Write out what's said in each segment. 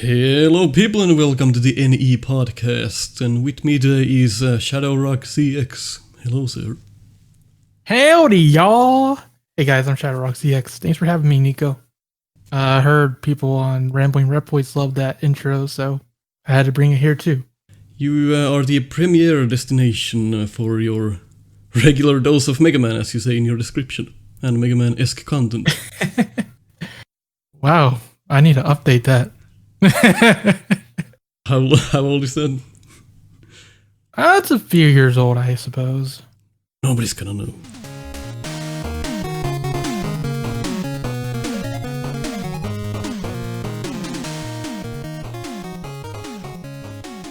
Hello people and welcome to the NEPodcast, and with me today is ShadowRockZX. Hello sir. Howdy, y'all! Hey guys, I'm ShadowRockZX. Thanks for having me, Nico. I heard people on Rambling Reploids love that intro, so I had to bring it here too. You are the premier destination for your regular dose of Mega Man, as you say in your description, and Mega Man-esque content. Wow, I need to update that. How old is that? That's a few years old, I suppose. Nobody's gonna know.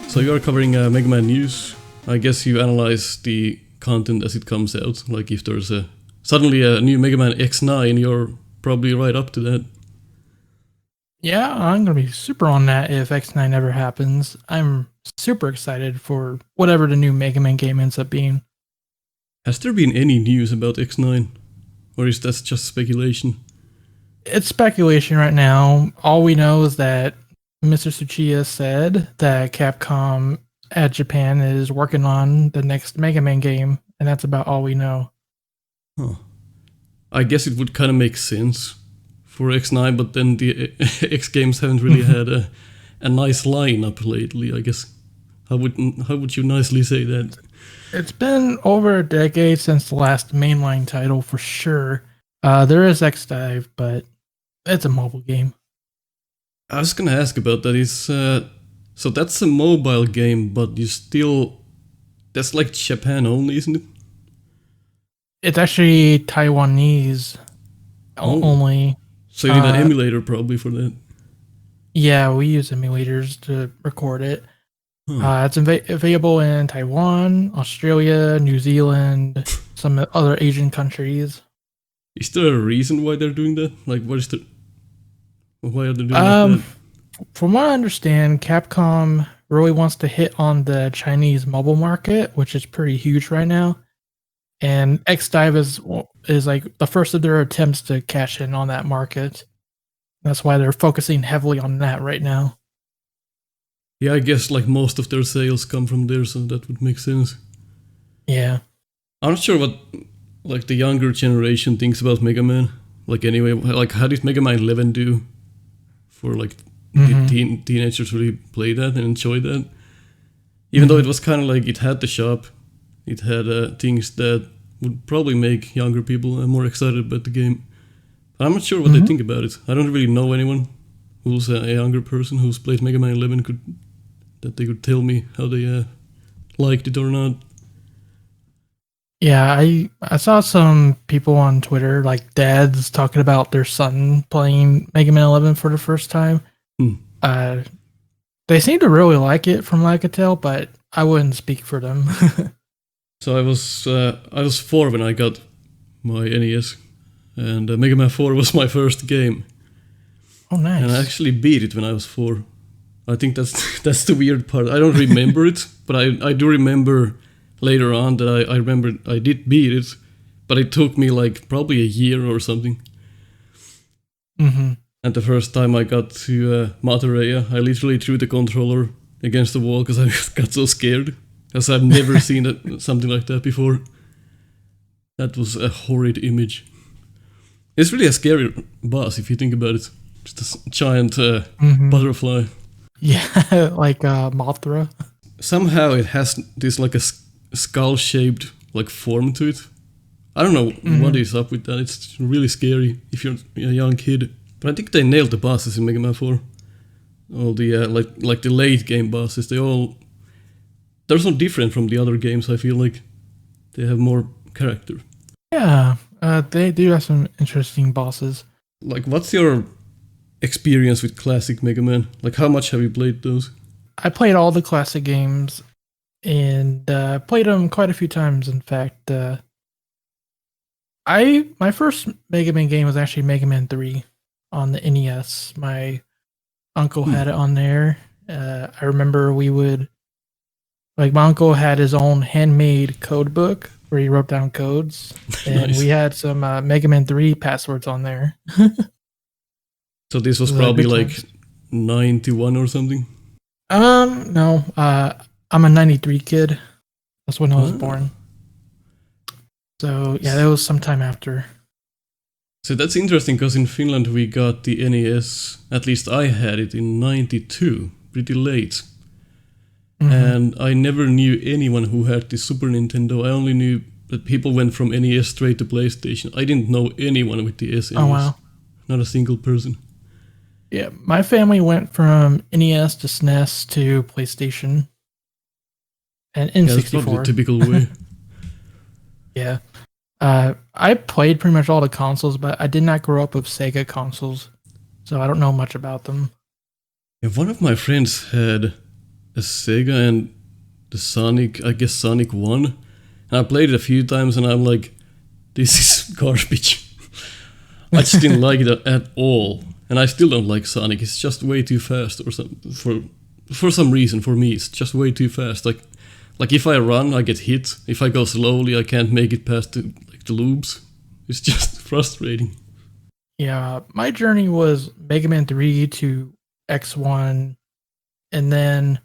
So you are covering Mega Man news. I guess you analyze the content as it comes out. Like if there's suddenly a new Mega Man X9, you're probably right up to that. Yeah, I'm gonna be super on that if X9 ever happens. I'm super excited for whatever the new Mega Man game ends up being. Has there been any news about X9? Or is that just speculation? It's speculation right now. All we know is that Mr. Tsuchiya said that Capcom at Japan is working on the next Mega Man game, and that's about all we know. Huh. I guess it would kind of make sense for X9, but then the X games haven't really had a nice lineup lately, I guess. How would you nicely say that? It's been over a decade since the last mainline title for sure. There is X-Dive, but it's a mobile game. I was gonna ask about that. So that's a mobile game, but that's like Japan only, isn't it? It's actually Taiwanese only. So you need an emulator probably for that. Yeah, we use emulators to record it. Huh. It's available in Taiwan, Australia, New Zealand, some other Asian countries. Is there a reason why they're doing that? Like, why are they doing that? From what I understand, Capcom really wants to hit on the Chinese mobile market, which is pretty huge right now. And X-Dive is like the first of their attempts to cash in on that market. That's why they're focusing heavily on that right now. Yeah, I guess like most of their sales come from there, so that would make sense. Yeah. I'm not sure what like the younger generation thinks about Mega Man. Like anyway, like how did Mega Man 11 do for like teenagers really play that and enjoy that? Even though it was kind of like it had the shop, it had things that would probably make younger people more excited about the game. But I'm not sure what they think about it. I don't really know anyone who's a younger person who's played Mega Man 11 that they could tell me how they liked it or not. Yeah, I saw some people on Twitter, like dads, talking about their son playing Mega Man 11 for the first time. They seem to really like it from what I could tell, but I wouldn't speak for them. So I was 4 when I got my NES, and Mega Man 4 was my first game. Oh, nice. And I actually beat it when I was 4. I think that's the weird part. I don't remember it, but I do remember later on that I remember I did beat it, but it took me like probably a year or something. And the first time I got to Matereya, I literally threw the controller against the wall because I got so scared, because I've never seen something like that before. That was a horrid image. It's really a scary boss if you think about it. Just a giant butterfly. Yeah, like Mothra. Somehow it has this like a skull-shaped like form to it. I don't know what is up with that. It's really scary if you're a young kid. But I think they nailed the bosses in Mega Man 4. All the like the late game bosses, they're so different from the other games. I feel like they have more character. Yeah, they do have some interesting bosses. Like, what's your experience with classic Mega Man? Like, how much have you played those? I played all the classic games, and played them quite a few times. In fact, my first Mega Man game was actually Mega Man 3 on the NES. My uncle had it on there. I remember my uncle had his own handmade code book where he wrote down codes, and Nice. we had some Mega Man 3 passwords on there. So this was Those are probably good like times. 91 or something? No. I'm a 93 kid. That's when I was born. So yeah, that was sometime after. So that's interesting because in Finland we got the NES, at least I had it in 92, pretty late. Mm-hmm. And I never knew anyone who had the Super Nintendo. I only knew that people went from NES straight to PlayStation. I didn't know anyone with the SNES. Oh, wow. Not a single person. Yeah, my family went from NES to SNES to PlayStation. And N64. That's probably the typical way. Yeah. I played pretty much all the consoles, but I did not grow up with Sega consoles. So I don't know much about them. Yeah, one of my friends had a Sega and the Sonic, I guess Sonic 1. And I played it a few times and I'm like, this is garbage. I just didn't like it at all. And I still don't like Sonic. It's just way too fast or something. For some reason, for me, it's just way too fast. Like if I run, I get hit. If I go slowly, I can't make it past the loops. It's just frustrating. Yeah, my journey was Mega Man 3 to X1, and then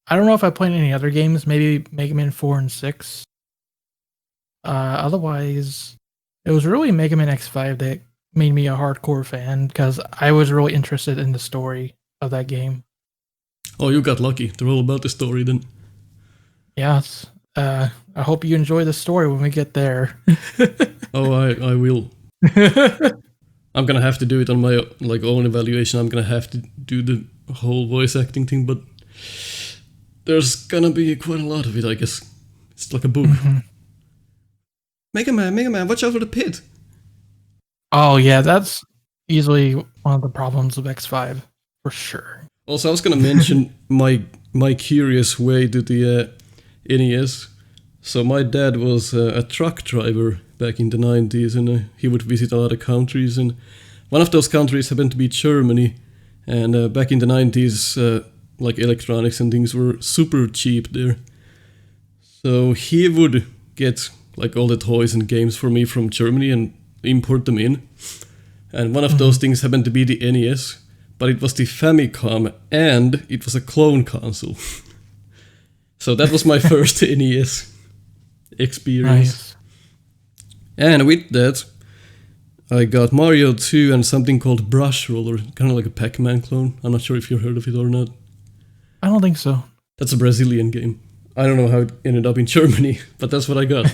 I don't know if I played any other games, maybe Mega Man 4 and 6. Otherwise, it was really Mega Man X5 that made me a hardcore fan because I was really interested in the story of that game. Oh, you got lucky. They're all about the story then. Yes. I hope you enjoy the story when we get there. Oh, I will. I'm gonna have to do it on my own evaluation. I'm gonna have to do the whole voice acting thing, but there's gonna be quite a lot of it, I guess. It's like a book. Mm-hmm. Mega Man, watch out for the pit. Oh yeah, that's easily one of the problems of X5 for sure. Also, I was gonna mention my curious way to the NES. So my dad was a truck driver back in the 90s, and he would visit a lot of countries, and one of those countries happened to be Germany. And back in the 90s, electronics and things were super cheap there. So he would get all the toys and games for me from Germany and import them in. And one of those things happened to be the NES, but it was the Famicom, and it was a clone console. So that was my first NES experience. Nice. And with that, I got Mario 2 and something called Brush Roller, kind of like a Pac-Man clone. I'm not sure if you've heard of it or not. I don't think so. That's a Brazilian game. I don't know how it ended up in Germany, but that's what I got.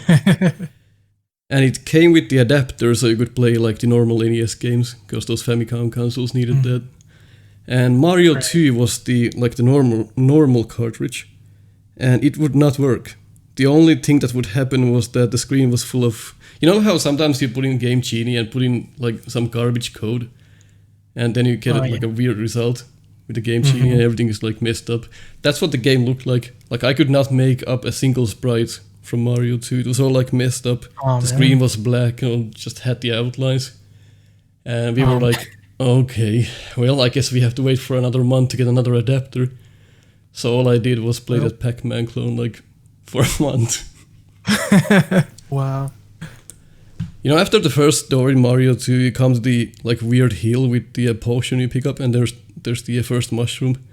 And it came with the adapter, so you could play the normal NES games, because those Famicom consoles needed that. And Mario 2 was the normal cartridge, and it would not work. The only thing that would happen was that the screen was full of... You know how sometimes you put in Game Genie and put in some garbage code, and then you get a weird result with the Game Genie and everything is messed up. That's what the game looked like. I could not make up a single sprite from Mario 2. It was all messed up. The screen was black and just had the outlines. And we were okay, well, I guess we have to wait for another month to get another adapter. So all I did was play that Pac-Man clone for a month. Wow. You know, after the first story in Mario 2, comes the weird hill with the potion you pick up, and there's the first mushroom.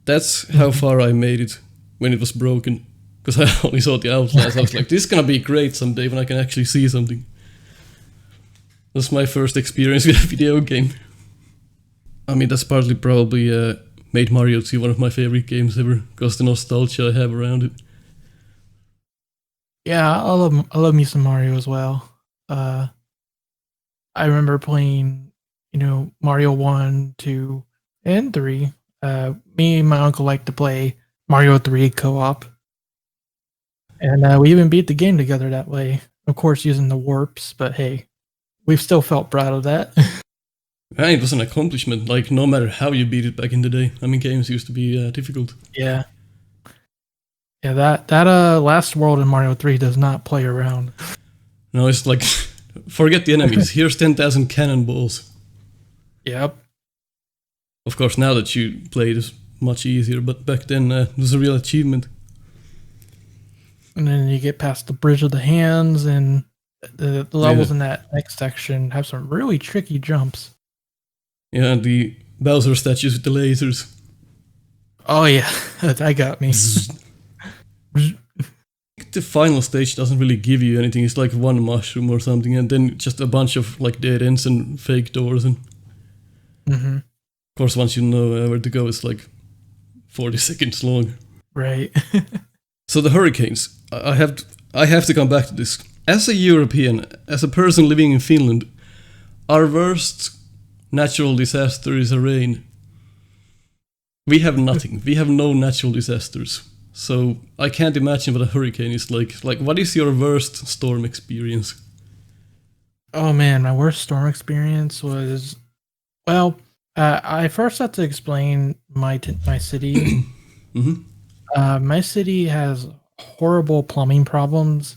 That's how far I made it when it was broken, because I only saw the outlines. I was like, this is gonna be great someday when I can actually see something. That's my first experience with a video game. I mean, that's partly probably made Mario 2 one of my favorite games ever, because the nostalgia I have around it. Yeah, I love me some Mario as well. I remember playing, Mario 1, 2, and 3. Me and my uncle liked to play Mario 3 co-op. And we even beat the game together that way. Of course, using the warps, but hey, we've still felt proud of that. Yeah, it was an accomplishment, no matter how you beat it back in the day. I mean, games used to be difficult. Yeah. Yeah, that last world in Mario 3 does not play around. No, it's forget the enemies. Here's 10,000 cannonballs. Yep. Of course, now that you play it is much easier, but back then it was a real achievement. And then you get past the Bridge of the Hands, and the levels in that next section have some really tricky jumps. Yeah, the Bowser statues with the lasers. Oh yeah, that got me. The final stage doesn't really give you anything. It's like one mushroom or something, and then just a bunch of like dead ends and fake doors. And of course, once you know where to go, it's like 40 seconds long. Right. So the hurricanes. I have to come back to this. As a European, as a person living in Finland, our worst natural disaster is a rain. We have nothing. We have no natural disasters. So I can't imagine what a hurricane is like. Like, what is your worst storm experience? Oh man, my worst storm experience was, well, I first have to explain my city. My city has horrible plumbing problems.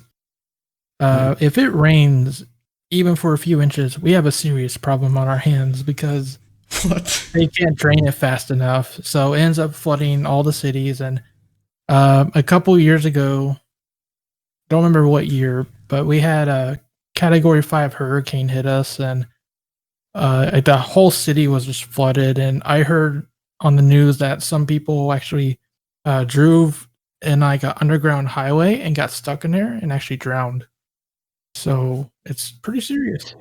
If it rains, even for a few inches, we have a serious problem on our hands because they can't drain it fast enough. So it ends up flooding all the cities. And a couple years ago, don't remember what year, but we had a Category 5 hurricane hit us, and the whole city was just flooded. And I heard on the news that some people actually drove in like an underground highway and got stuck in there and actually drowned. So it's pretty serious.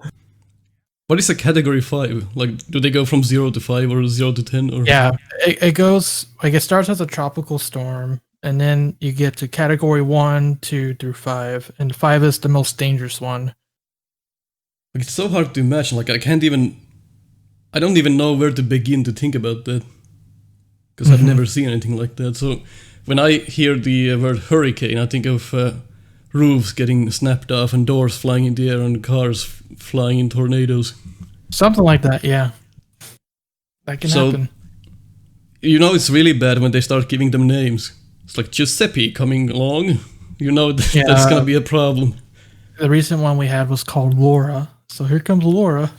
What is a Category 5? Like, do they go from 0 to 5 or 0 to 10? Or? Yeah, it goes, like, it starts as a tropical storm, and then you get to Category 1, 2 through 5, and 5 is the most dangerous one. Like, it's so hard to imagine. Like, I don't even know where to begin to think about that. Because I've never seen anything like that. So when I hear the word hurricane, I think of roofs getting snapped off and doors flying in the air and cars flying in tornadoes. Something like that, yeah. That can happen. You know it's really bad when they start giving them names. It's like Giuseppe coming along. You know that's going to be a problem. The recent one we had was called Laura. So here comes Laura.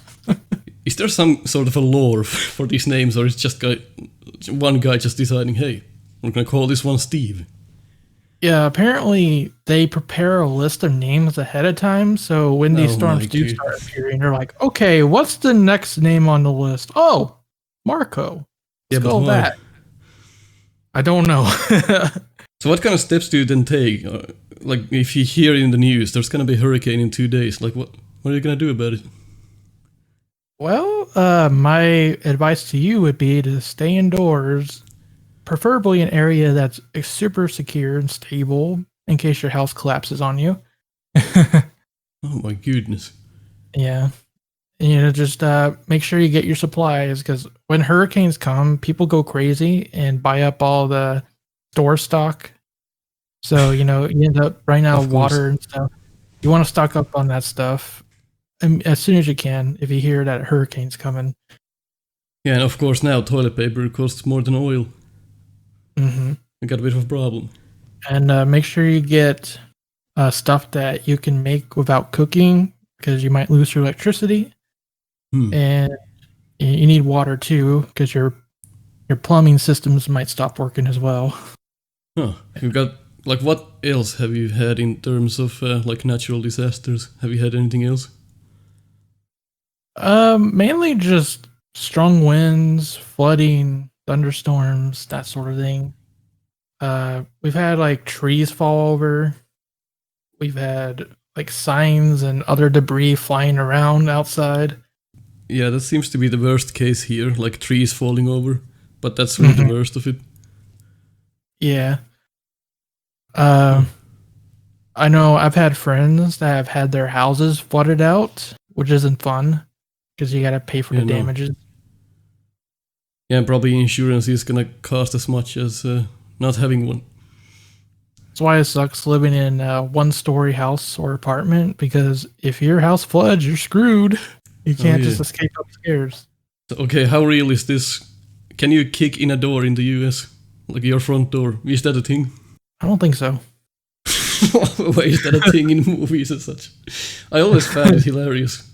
Is there some sort of a lore for these names, or is just one guy just deciding, hey, we're going to call this one Steve? Yeah, apparently they prepare a list of names ahead of time. So when these storms do start appearing, they're like, okay, what's the next name on the list? Oh, Marco. Let's go with that. I don't know. So what kind of steps do you then take? Like, if you hear in the news, there's going to be a hurricane in 2 days. Like, what are you going to do about it? Well, my advice to you would be to stay indoors, preferably an area that's super secure and stable in case your house collapses on you. Oh my goodness. Yeah. And, just make sure you get your supplies, because when hurricanes come, people go crazy and buy up all the store stock. So, you end up running out of water and stuff. You want to stock up on that stuff as soon as you can if you hear that a hurricane's coming. Yeah, and of course now toilet paper costs more than oil. We got a bit of a problem. And make sure you get stuff that you can make without cooking, because you might lose your electricity. And you need water too, because your plumbing systems might stop working as well. You've got, like, what else have you had in terms of like natural disasters? Have you had anything else? Mainly just strong winds, flooding, thunderstorms, that sort of thing. We've had like trees fall over. We've had like signs and other debris flying around outside. Yeah, that seems to be the worst case here, like trees falling over. But that's really the worst of it. Yeah. I know I've had friends that have had their houses flooded out, which isn't fun, because you got to pay for the damages. Yeah, and probably insurance is going to cost as much as not having one. That's why it sucks living in a one-story house or apartment, because if your house floods, you're screwed. You can't just escape upstairs. So, okay, how real is this? Can you kick in a door in the US? Like your front door? Is that a thing? I don't think so. Why is that a thing in movies and such? I always found it hilarious.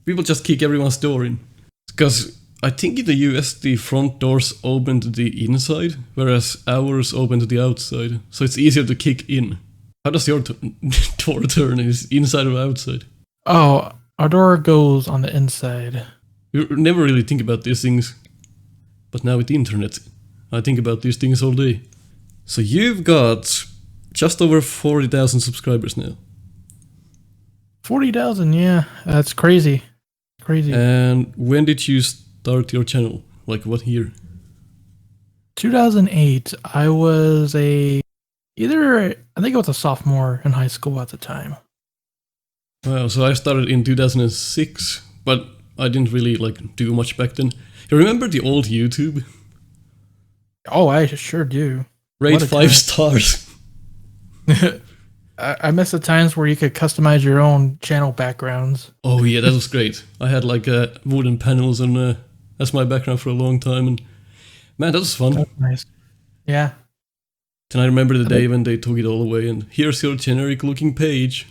People just kick everyone's door in. Because I think in the US the front doors open to the inside, whereas ours open to the outside. So it's easier to kick in. How does your door turn? Is it inside or outside? Oh, our door goes on the inside. You never really think about these things. but now with the internet, I think about these things all day. So you've got just over 40,000 subscribers now. 40,000, yeah. That's crazy. Crazy. And when did you start your channel? Like what year? 2008. I was I think I was a sophomore in high school at the time. Wow, so I started in 2006, but I didn't really like do much back then. You remember the old YouTube? Oh, I sure do. Rate 5 stars. I miss the times where you could customize your own channel backgrounds. Oh yeah, that was great. I had like wooden panels and that's my background for a long time, and man, that was fun. That's nice. Yeah. Then I remember the day when they took it all away, and here's your generic looking page.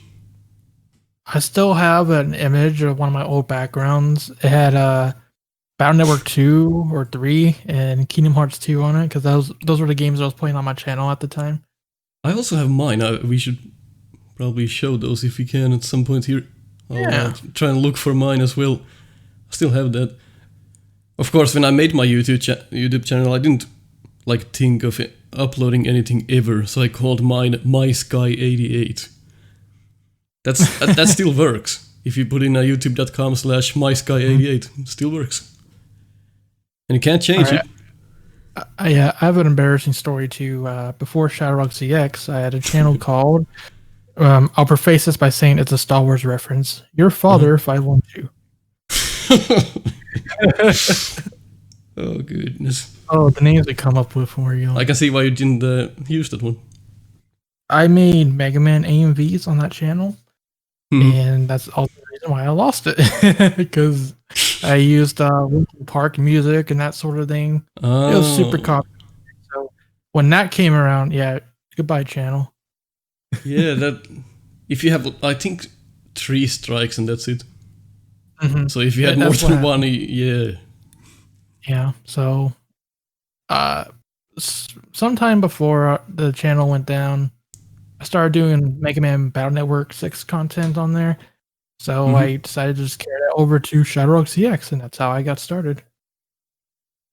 I still have an image of one of my old backgrounds. It had Battle Network 2 or 3 and Kingdom Hearts 2 on it, because those were the games I was playing on my channel at the time. I also have mine. We should probably show those if we can at some point here. I'll try and look for mine as well. I still have that. Of course, when I made my YouTube channel, I didn't like think of it, uploading anything ever, so I called mine MySky88. That still works. If you put in youtube.com/MySky88, it still works. And you can't change it. I have an embarrassing story too. Before ShadowRockZX, I had a channel called. I'll preface this by saying it's a Star Wars reference. Your father, 512. Oh goodness! Oh, the names they come up with when we're young. I can see why you didn't use that one. I made Mega Man AMVs on that channel, and that's also the reason why I lost it, because I used Linkin Park music and that sort of thing. Oh. It was super copyrighted. So when that came around, yeah, goodbye channel. Yeah, that if you have, I think 3 strikes and that's it. Mm-hmm. So if you had more than one, yeah. Yeah, so sometime before the channel went down, I started doing Mega Man Battle Network 6 content on there. So I decided to just carry that over to ShadowRockZX, and that's how I got started.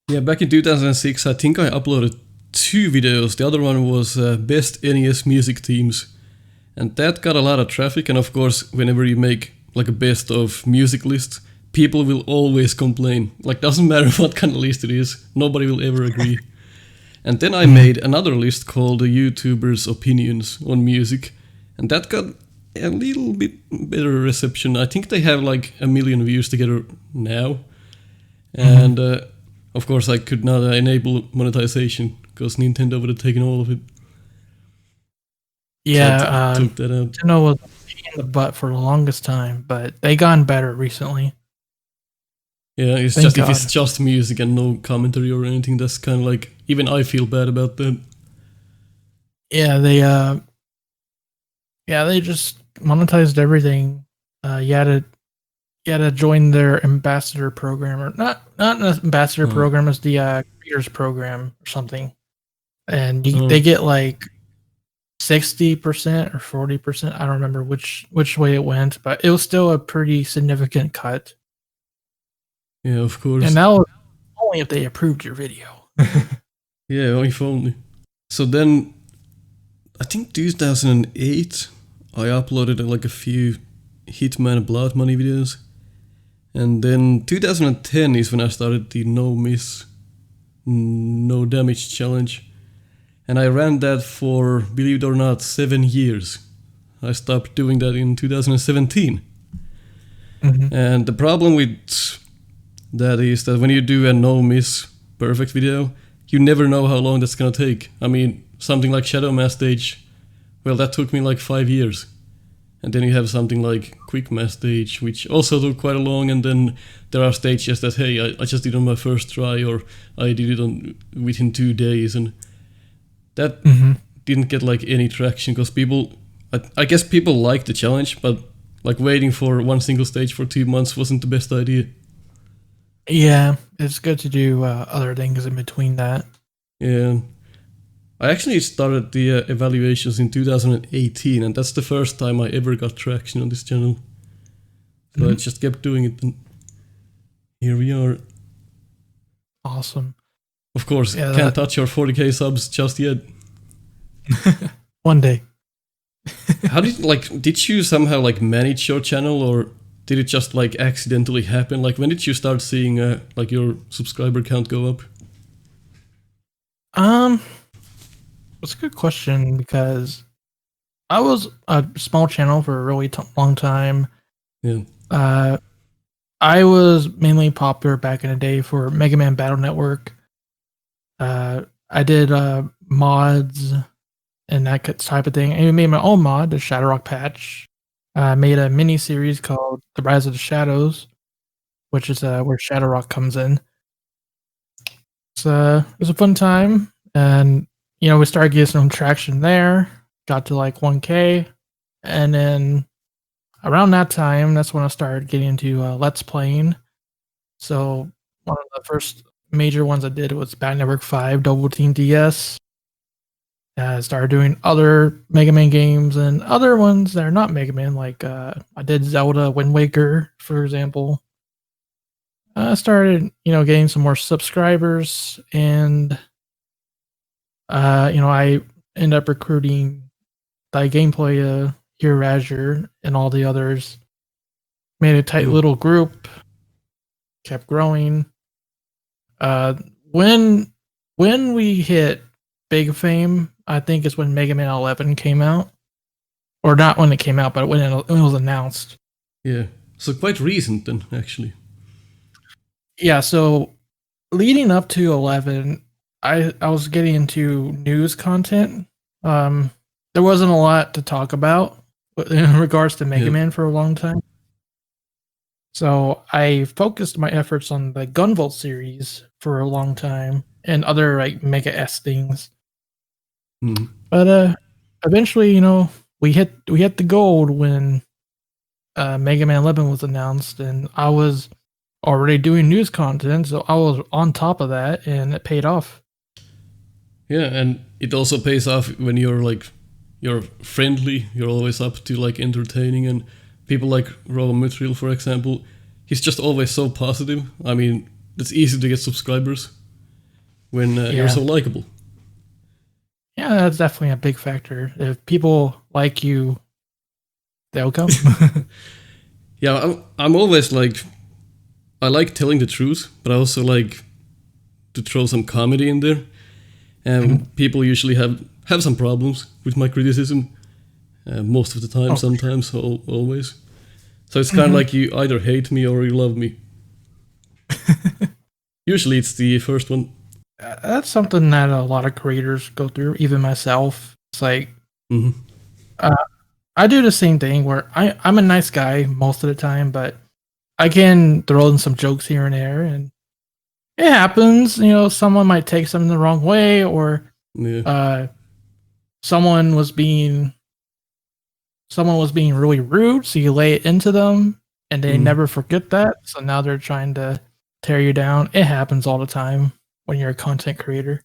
Yeah, back in 2006, I think I uploaded 2 videos. The other one was Best NES Music Themes. And that got a lot of traffic, and of course, whenever you make like a best of music list, people will always complain. Like, doesn't matter what kind of list it is, nobody will ever agree. And then I made another list called YouTubers' Opinions on Music, and that got a little bit better reception. I think they have like 1 million views together now. And of course, I could not enable monetization because Nintendo would have taken all of it. Yeah, so took that out. Nintendo was a pain in the butt for the longest time, but they gotten better recently. Yeah, it's Thank just God. if it's just music and no commentary or anything, that's kind of like, even I feel bad about that. Yeah, they just monetized everything. You had to join their ambassador program, or not an ambassador program, it's the creators program or something, and they get like 60% or 40%. I don't remember which way it went, but it was still a pretty significant cut. Yeah, of course. And that was only if they approved your video. Yeah, if only. So then, I think 2008, I uploaded like a few Hitman Blood Money videos. And then 2010 is when I started the No Miss, No Damage challenge. And I ran that for, believe it or not, 7 years. I stopped doing that in 2017. And the problem with that is that when you do a no-miss perfect video, you never know how long that's gonna take. I mean, something like Shadow Mass Stage, well, that took me like 5 years. And then you have something like Quick Mass Stage, which also took quite a long, and then there are stages that, hey, I just did it on my first try, or I did it within 2 days, and that didn't get like any traction, because people, I guess people liked the challenge, but like waiting for one single stage for 2 months wasn't the best idea. Yeah, it's good to do other things in between that. Yeah. I actually started the evaluations in 2018, and that's the first time I ever got traction on this channel. So I just kept doing it, and here we are. Awesome. Of course, can't touch your 40k subs just yet. One day. How did you somehow like manage your channel, or did it just like accidentally happen? Like when did you start seeing like your subscriber count go up? That's a good question, because I was a small channel for a really long time. Yeah. I was mainly popular back in the day for Mega Man Battle Network. I did mods and that type of thing. I even made my own mod, the ShadowRock patch. I made a mini series called The Rise of the Shadows, which is where ShadowRock comes in. So it was a fun time, and we started getting some traction there. Got to like 1K, and then around that time, that's when I started getting into Let's Playing. So one of the first major ones I did was Battle Network 5 Double Team DS. I started doing other Mega Man games and other ones that are not Mega Man, like I did Zelda Wind Waker, for example. I started, getting some more subscribers, and I ended up recruiting the gameplay Hero Azure and all the others. Made a tight little group, kept growing. When we hit big fame, I think is when Mega Man 11 came out. Or not when it came out, but when it was announced. Yeah, so quite recent then, actually. Yeah, so leading up to 11, I was getting into news content. There wasn't a lot to talk about in regards to Mega Man for a long time. So I focused my efforts on the Gunvolt series for a long time and other like Mega S things. But eventually, we hit the gold when Mega Man 11 was announced, and I was already doing news content, so I was on top of that, and it paid off. Yeah, and it also pays off when you're friendly, you're always up to like entertaining, and people like Raw Material, for example, he's just always so positive. I mean, it's easy to get subscribers when you're so likable. Yeah, that's definitely a big factor. If people like you, they'll come. Yeah, I'm always like, I like telling the truth, but I also like to throw some comedy in there. And people usually have some problems with my criticism. Most of the time, sometimes, always. So it's kind of like you either hate me or you love me. Usually it's the first one. That's something that a lot of creators go through, even myself. It's like, I do the same thing where I'm a nice guy most of the time, but I can throw in some jokes here and there, and it happens. Someone might take something the wrong way, or someone was being really rude, so you lay it into them, and they never forget that. So now they're trying to tear you down. It happens all the time when you're a content creator.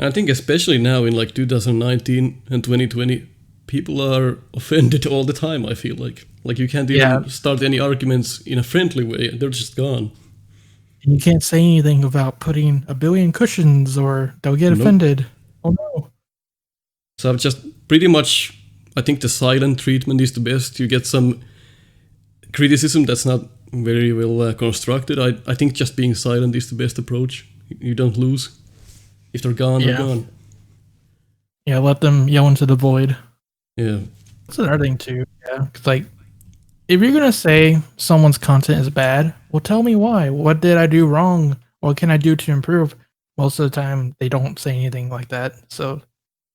I think especially now in like 2019 and 2020, people are offended all the time, I feel like. Like you can't even start any arguments in a friendly way. They're just gone. You can't say anything about putting a billion cushions or they'll get offended. Oh no. So I've just pretty much, I think the silent treatment is the best. You get some criticism that's not very well constructed. I think just being silent is the best approach. You don't lose. If they're gone, they're gone. Yeah, let them yell into the void. Yeah. That's another thing too. Yeah, it's like, if you're gonna say someone's content is bad, well, tell me why. What did I do wrong? What can I do to improve? Most of the time, they don't say anything like that. So,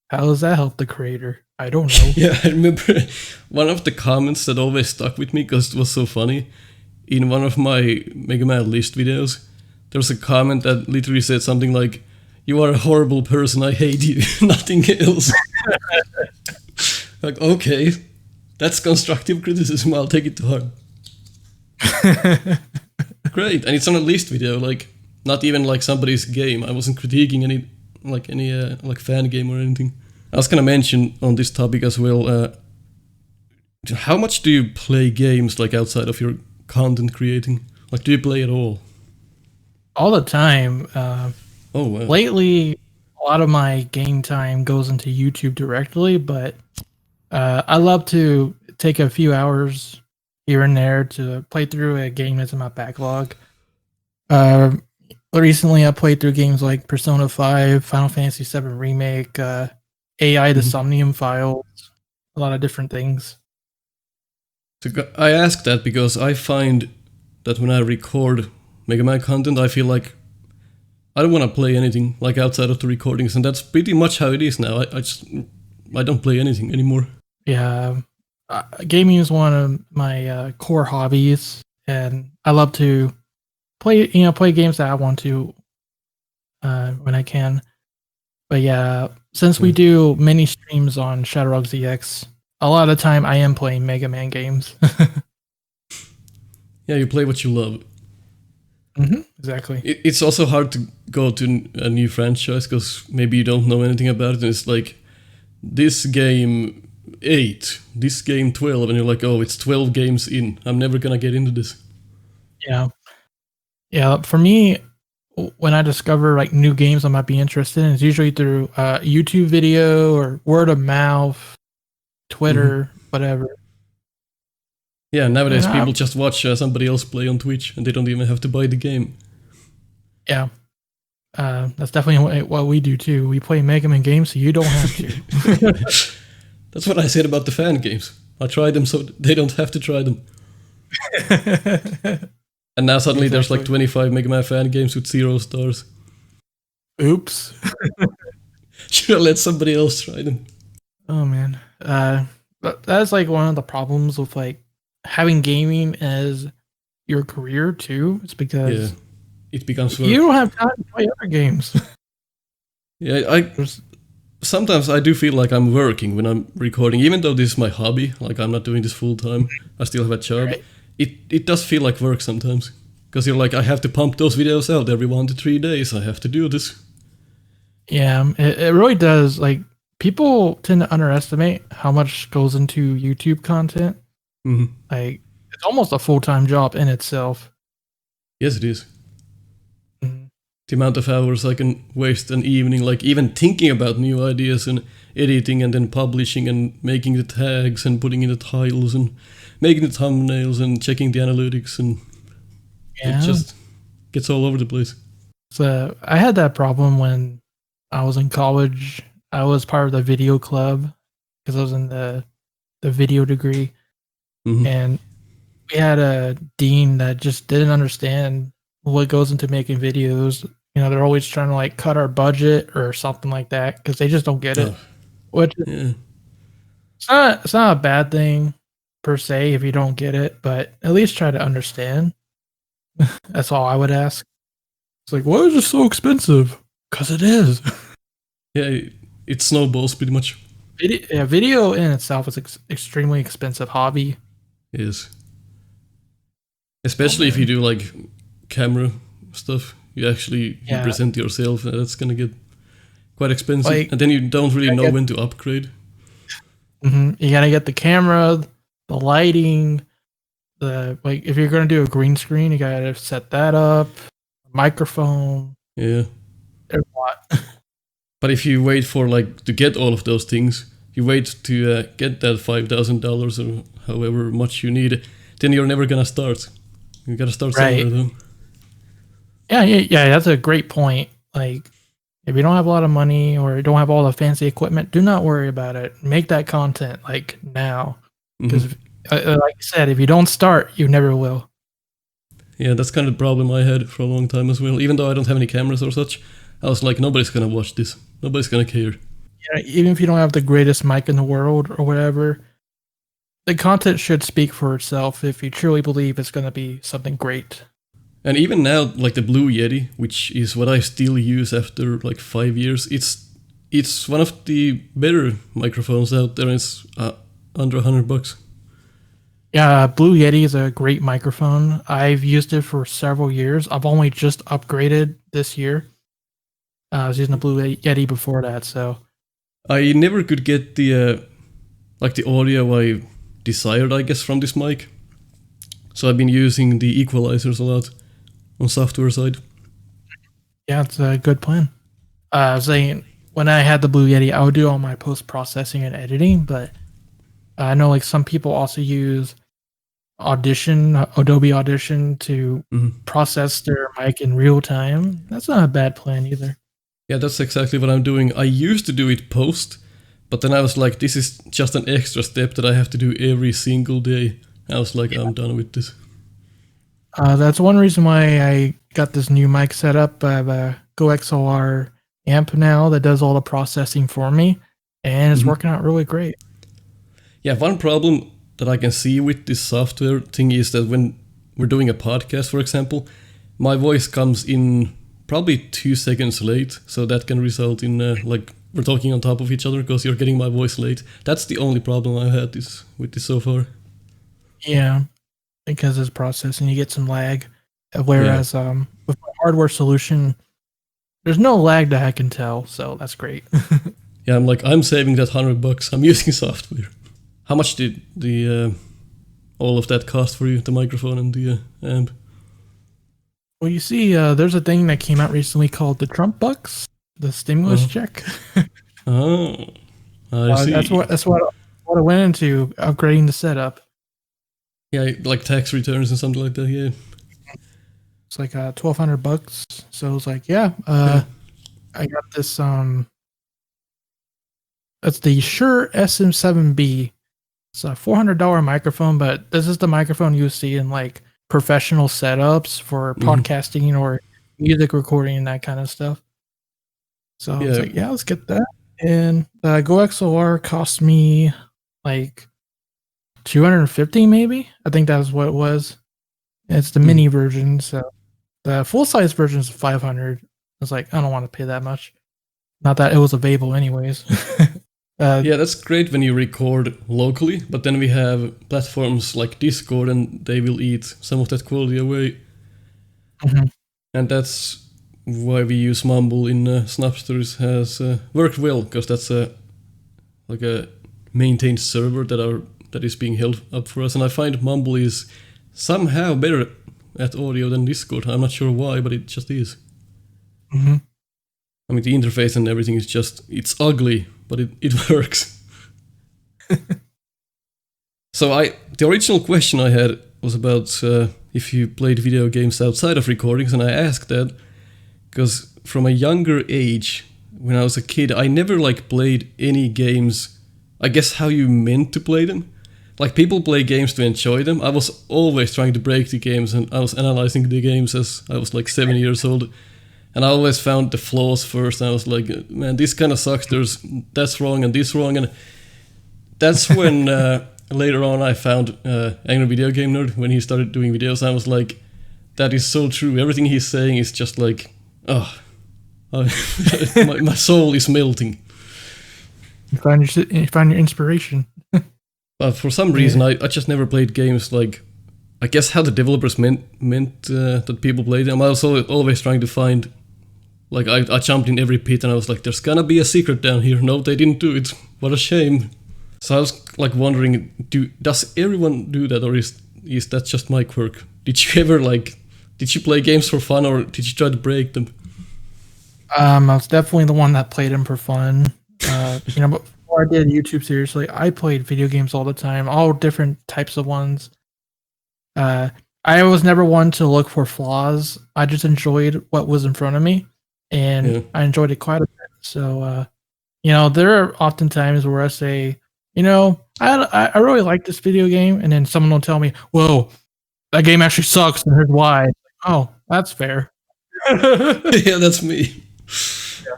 how does that help the creator? I don't know. Yeah, I remember one of the comments that always stuck with me because it was so funny. In one of my Mega Man list videos, there was a comment that literally said something like, "You are a horrible person. I hate you." Nothing else. Like, okay. That's constructive criticism. I'll take it to heart. Great, and it's on a list video, like not even like somebody's game. I wasn't critiquing any fan game or anything. I was gonna mention on this topic as well. How much do you play games like outside of your content creating? Like, do you play at all? All the time. Oh wow. Lately, a lot of my game time goes into YouTube directly, but I love to take a few hours here and there to play through a game that's in my backlog. Uh, Recently, I played through games like Persona 5, Final Fantasy 7 Remake, AI, the Mhm. Somnium Files, a lot of different things. I ask that because I find that when I record Mega Man content, I feel like I don't want to play anything like outside of the recordings, and that's pretty much how it is now. I don't play anything anymore. Yeah, gaming is one of my core hobbies, and I love to play games that I want to when I can. But yeah, since we Yeah. do many streams on ShadowRockZX, a lot of the time I am playing Mega Man games. Yeah, you play what you love. Exactly. It's also hard to go to a new franchise because maybe you don't know anything about it, and it's like this game 8, this game 12, and you're like, oh, it's 12 games in. I'm never gonna get into this. Yeah. Yeah. For me, when I discover like new games I might be interested in, it's usually through YouTube video or word of mouth, Twitter, whatever. Yeah, nowadays And people just watch somebody else play on Twitch and they don't even have to buy the game. yeah, that's definitely what we do too. We play Mega Man games, so you don't have to. That's what I said about the fan games. I tried them so they don't have to try them. And now suddenly there's like 25 Mega Man fan games with 0 stars. Oops. Should I let somebody else try them? Oh man. But that's like one of the problems with like having gaming as your career too. It's Yeah, because it becomes work. you don't have time to play other games. Yeah, sometimes I do feel like I'm working when I'm recording, even though this is my hobby. Like I'm not doing this full time. I still have a job. Right. It does feel like work sometimes because you're like, I have to pump those videos out every 1 to 3 days. I have to do this. Yeah, it really does. Like people tend to underestimate how much goes into YouTube content. Hmm. Like it's almost a full-time job in itself. Yes, it is. Mhm. The amount of hours I can waste an evening, like even thinking about new ideas and editing and then publishing and making the tags and putting in the titles and making the thumbnails and checking the analytics, and it Yeah. just gets all over the place. So I had that problem when I was in college. I was part of the video club because I was in the video degree, Hmm. and we had a dean that just didn't understand what goes into making videos. You know, they're always trying to like cut our budget or something like that because they just don't get it. Oh, Which yeah. it's not a bad thing per se if you don't get it, but at least try to understand. That's all I would ask. It's like, why is it so expensive? Because it is. Yeah, it snowballs pretty much. Video in itself is extremely expensive hobby. Yes. Especially if you do like camera stuff. You actually you Yeah. present yourself, and that's gonna get quite expensive. Like, and then you don't really know get- when to upgrade. You gotta get the camera, the lighting, the like. If you're gonna do a green screen, you gotta set that up. Microphone. Yeah. There's a lot. But if you wait for like to get all of those things, you wait to get that $5,000 or however much you need, then you're never gonna start. You gotta start Right. somewhere though. Yeah. That's a great point. Like, if you don't have a lot of money or you don't have all the fancy equipment, do not worry about it. Make that content like now, because like you said, if you don't start, you never will. Yeah, that's kind of the problem I had for a long time as well. Even though I don't have any cameras or such, I was like, nobody's gonna watch this. Nobody's gonna care. Yeah, even if you don't have the greatest mic in the world or whatever, the content should speak for itself if you truly believe it's going to be something great. And even now, like the Blue Yeti, which is what I still use after like 5 years, it's one of the better microphones out there. It's under $100. Yeah, Blue Yeti is a great microphone. I've used it for several years. I've only just upgraded this year. I was using the Blue Yeti before that, so I never could get the like the audio I desired, I guess, from this mic. So I've been using the equalizers a lot on software side. Yeah, it's a good plan. I was saying when I had the Blue Yeti, I would do all my post processing and editing, but I know like some people also use Adobe Audition to process their mic in real time. That's not a bad plan either. Yeah, that's exactly what I'm doing. I used to do it post, but then I was like, this is just an extra step that I have to do every single day. I was like, I'm done with this. That's one reason why I got this new mic set up. I have a Go XLR amp now that does all the processing for me, and it's working out really great. Yeah, one problem that I can see with this software thing is that when we're doing a podcast, for example, my voice comes in probably 2 seconds late, so that can result in like we're talking on top of each other because you're getting my voice late. That's the only problem I've had with this so far. Yeah, because it's processing, you get some lag. Whereas with my hardware solution, there's no lag that I can tell, so that's great. Yeah, I'm saving that $100. I'm using software. How much did the all of that cost for you, the microphone and the amp? Well, you see, there's a thing that came out recently called the Trump Bucks, the stimulus check. Oh, I see. That's what I went into upgrading the setup. Yeah, like tax returns and something like that. Yeah, it's like $1,200. So I was like, I got this. That's the Shure SM7B. It's a $400 microphone, but this is the microphone you see in like professional setups for podcasting or music recording and that kind of stuff. So I was like, yeah, let's get that. And the Go XLR cost me like $250 maybe. I think that was what it was. It's the mini version, so the full size version is $500. I was like, I don't want to pay that much. Not that it was available anyways. Yeah, that's great when you record locally, but then we have platforms like Discord and they will eat some of that quality away. And that's why we use Mumble in Snupsters has worked well, because that's like a maintained server that is being held up for us. And I find Mumble is somehow better at audio than Discord. I'm not sure why, but it just is. I mean, the interface and everything is it's ugly, but it works. So the original question I had was about if you played video games outside of recordings, and I asked that because from a younger age, when I was a kid, I never played any games, I guess how you meant to play them. Like, people play games to enjoy them. I was always trying to break the games, and I was analyzing the games as I was 7 years old. And I always found the flaws first, and I was like, man, this kind of sucks, that's wrong and this wrong. And that's when later on I found Angry Video Game Nerd, when he started doing videos. I was like, that is so true. Everything he's saying is just like, my soul is melting. You find your inspiration. But for some reason, I just never played games I guess how the developers meant that people play them. I was always trying to find, I jumped in every pit and I was like, there's gonna be a secret down here. No, they didn't do it. What a shame. So I was wondering, does everyone do that, or is that just my quirk? Did you ever did you play games for fun, or did you try to break them? I was definitely the one that played them for fun. But before I did YouTube seriously, I played video games all the time, all different types of ones. I was never one to look for flaws. I just enjoyed what was in front of me, and I enjoyed it quite a bit. So, there are often times where I say, I really like this video game, and then someone will tell me, "Whoa, that game actually sucks, and here's why." Oh, that's fair. Yeah, that's me. Yeah.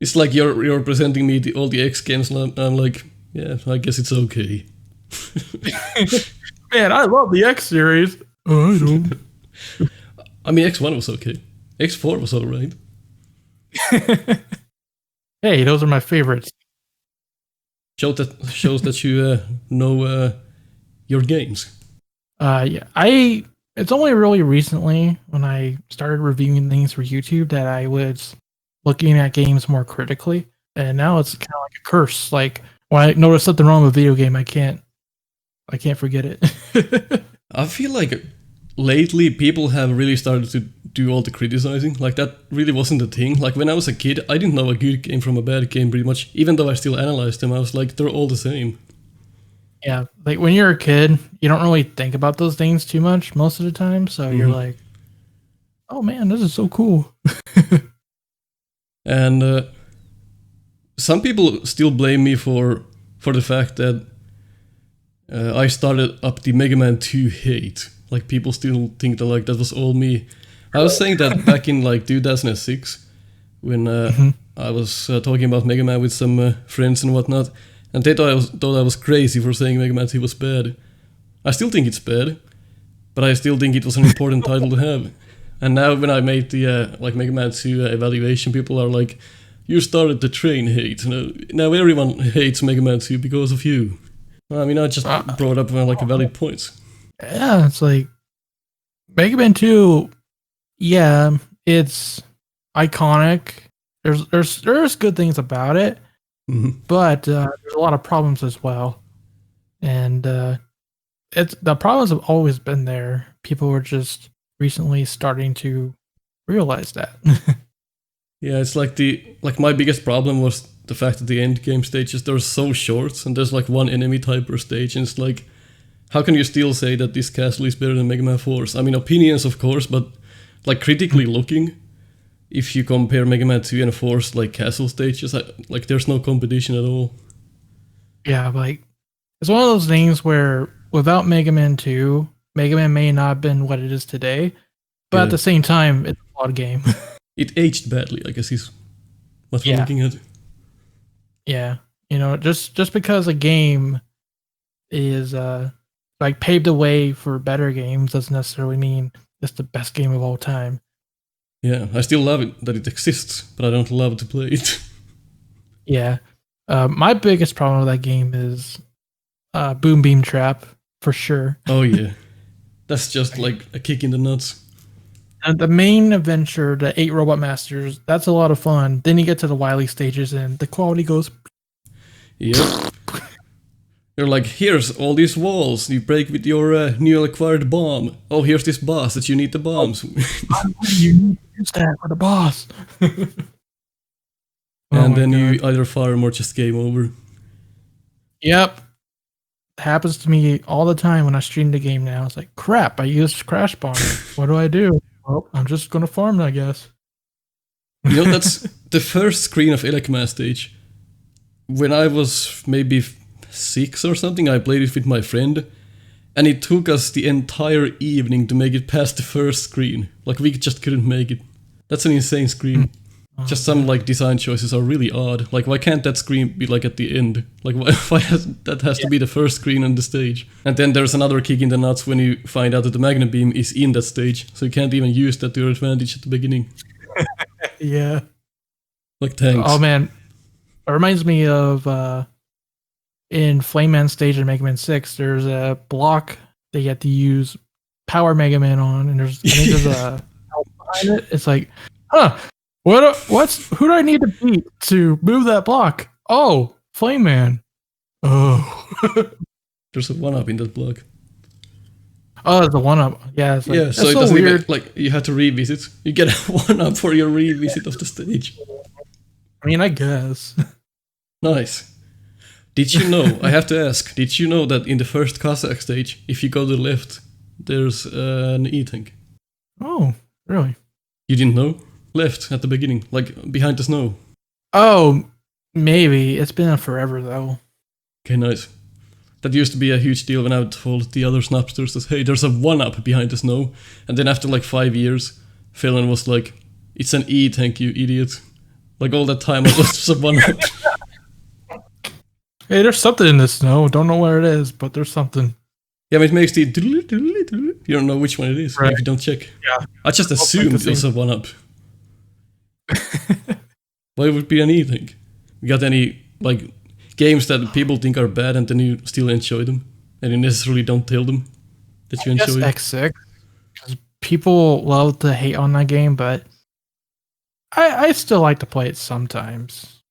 It's like you're presenting me all the X games, and I'm like, yeah, I guess it's okay. Man, I love the X series. Oh, I don't. I mean, X1 was okay. X4 was alright. Hey, those are my favorites. Shows that you know your games. Yeah, it's only really recently when I started reviewing things for YouTube that I was looking at games more critically, and now it's kind of like a curse. Like, when I notice something wrong with a video game, I can't forget it. I feel like lately people have really started to do all the criticizing. Like that really wasn't a thing. Like when I was a kid, I didn't know a good game from a bad game pretty much. Even though I still analyzed them, I was like, they're all the same. Yeah, like when you're a kid, you don't really think about those things too much most of the time. So you're like, oh man, this is so cool. And some people still blame me for the fact that I started up the Mega Man 2 hate. Like people still think that like that was all me. I was saying that back in like 2006 when I was talking about Mega Man with some friends and whatnot, and they thought I was crazy for saying Mega Man 2 was bad. I still think it's bad, but I still think it was an important title to have. And now when I made the like Mega Man 2 evaluation, people are like, you started the train hate. Now everyone hates Mega Man 2 because of you. I mean, I just brought up like a valid point. Yeah, it's like Mega Man 2. Yeah, it's iconic. There's good things about it, but there's a lot of problems as well. And it's the problems have always been there. People were just recently starting to realize that. Yeah, it's like my biggest problem was the fact that the end game stages, they're so short and there's like one enemy type per stage, and it's like, how can you still say that this castle is better than Mega Man 4's? I mean, opinions of course, but like critically looking, if you compare Mega Man 2 and 4's like castle stages, like there's no competition at all. Yeah, like it's one of those things where without Mega Man 2, Mega Man may not have been what it is today, but at the same time, it's a flawed game. It aged badly, I guess is what we're looking at. Yeah, you know, just because a game is like paved the way for better games doesn't necessarily mean it's the best game of all time. Yeah, I still love it that it exists, but I don't love to play it. Yeah, my biggest problem with that game is Boom Beam Trap for sure. Oh yeah, that's just like a kick in the nuts. And the main adventure, the 8 Robot Masters, that's a lot of fun. Then you get to the Wily stages and the quality goes. Yep. You're like, here's all these walls you break with your new acquired bomb. Oh, here's this boss that you need the bombs. You need to use that for the boss. And then you either fire them or just game over. Yep. It happens to me all the time when I stream the game now. It's like, crap, I used Crash Bomb. What do I do? Well, I'm just going to farm, I guess. You know, that's the first screen of Elekma stage. When I was maybe 6 or something, I played it with my friend, and it took us the entire evening to make it past the first screen. Like, we just couldn't make it. That's an insane screen. Just some like design choices are really odd. Like, why can't that screen be like at the end? Like, why that has to be the first screen on the stage? And then there's another kick in the nuts when you find out that the Magna Beam is in that stage, so you can't even use that to your advantage at the beginning. Yeah. Like, thanks. Oh man, it reminds me of in Flame Man stage in Mega Man 6. There's a block that you have to use Power Mega Man on, and I think there's a behind it. It's like, huh. Who do I need to beat to move that block? Oh, Flame Man. Oh. There's a 1-up in that block. Oh, there's a 1-up. Yeah, it's like, yeah, so it doesn't weird. Even, like, you have to revisit. You get a 1-up for your revisit of the stage. I mean, I guess. Nice. Did you know, I have to ask, did you know that in the first Kazakh stage, if you go to the left, there's an E-tank? Oh, really? You didn't know? Left at the beginning, like behind the snow. Oh, maybe. It's been forever though. Okay, nice. That used to be a huge deal when I told the other Snupsters that, hey, there's a 1-up behind the snow. And then after like 5 years, Phelan was like, it's an E-tank, you idiot. Like all that time, it was just a 1-up. Hey, there's something in the snow. Don't know where it is, but there's something. Yeah, but it makes the... You don't know which one it is if you don't check. Yeah. I just assumed it was a 1-up. Why would it be an E-tank? You got any like games that people think are bad and then you still enjoy them, and you necessarily don't tell them that you enjoy them? X6, because people love to hate on that game, but I still like to play it sometimes.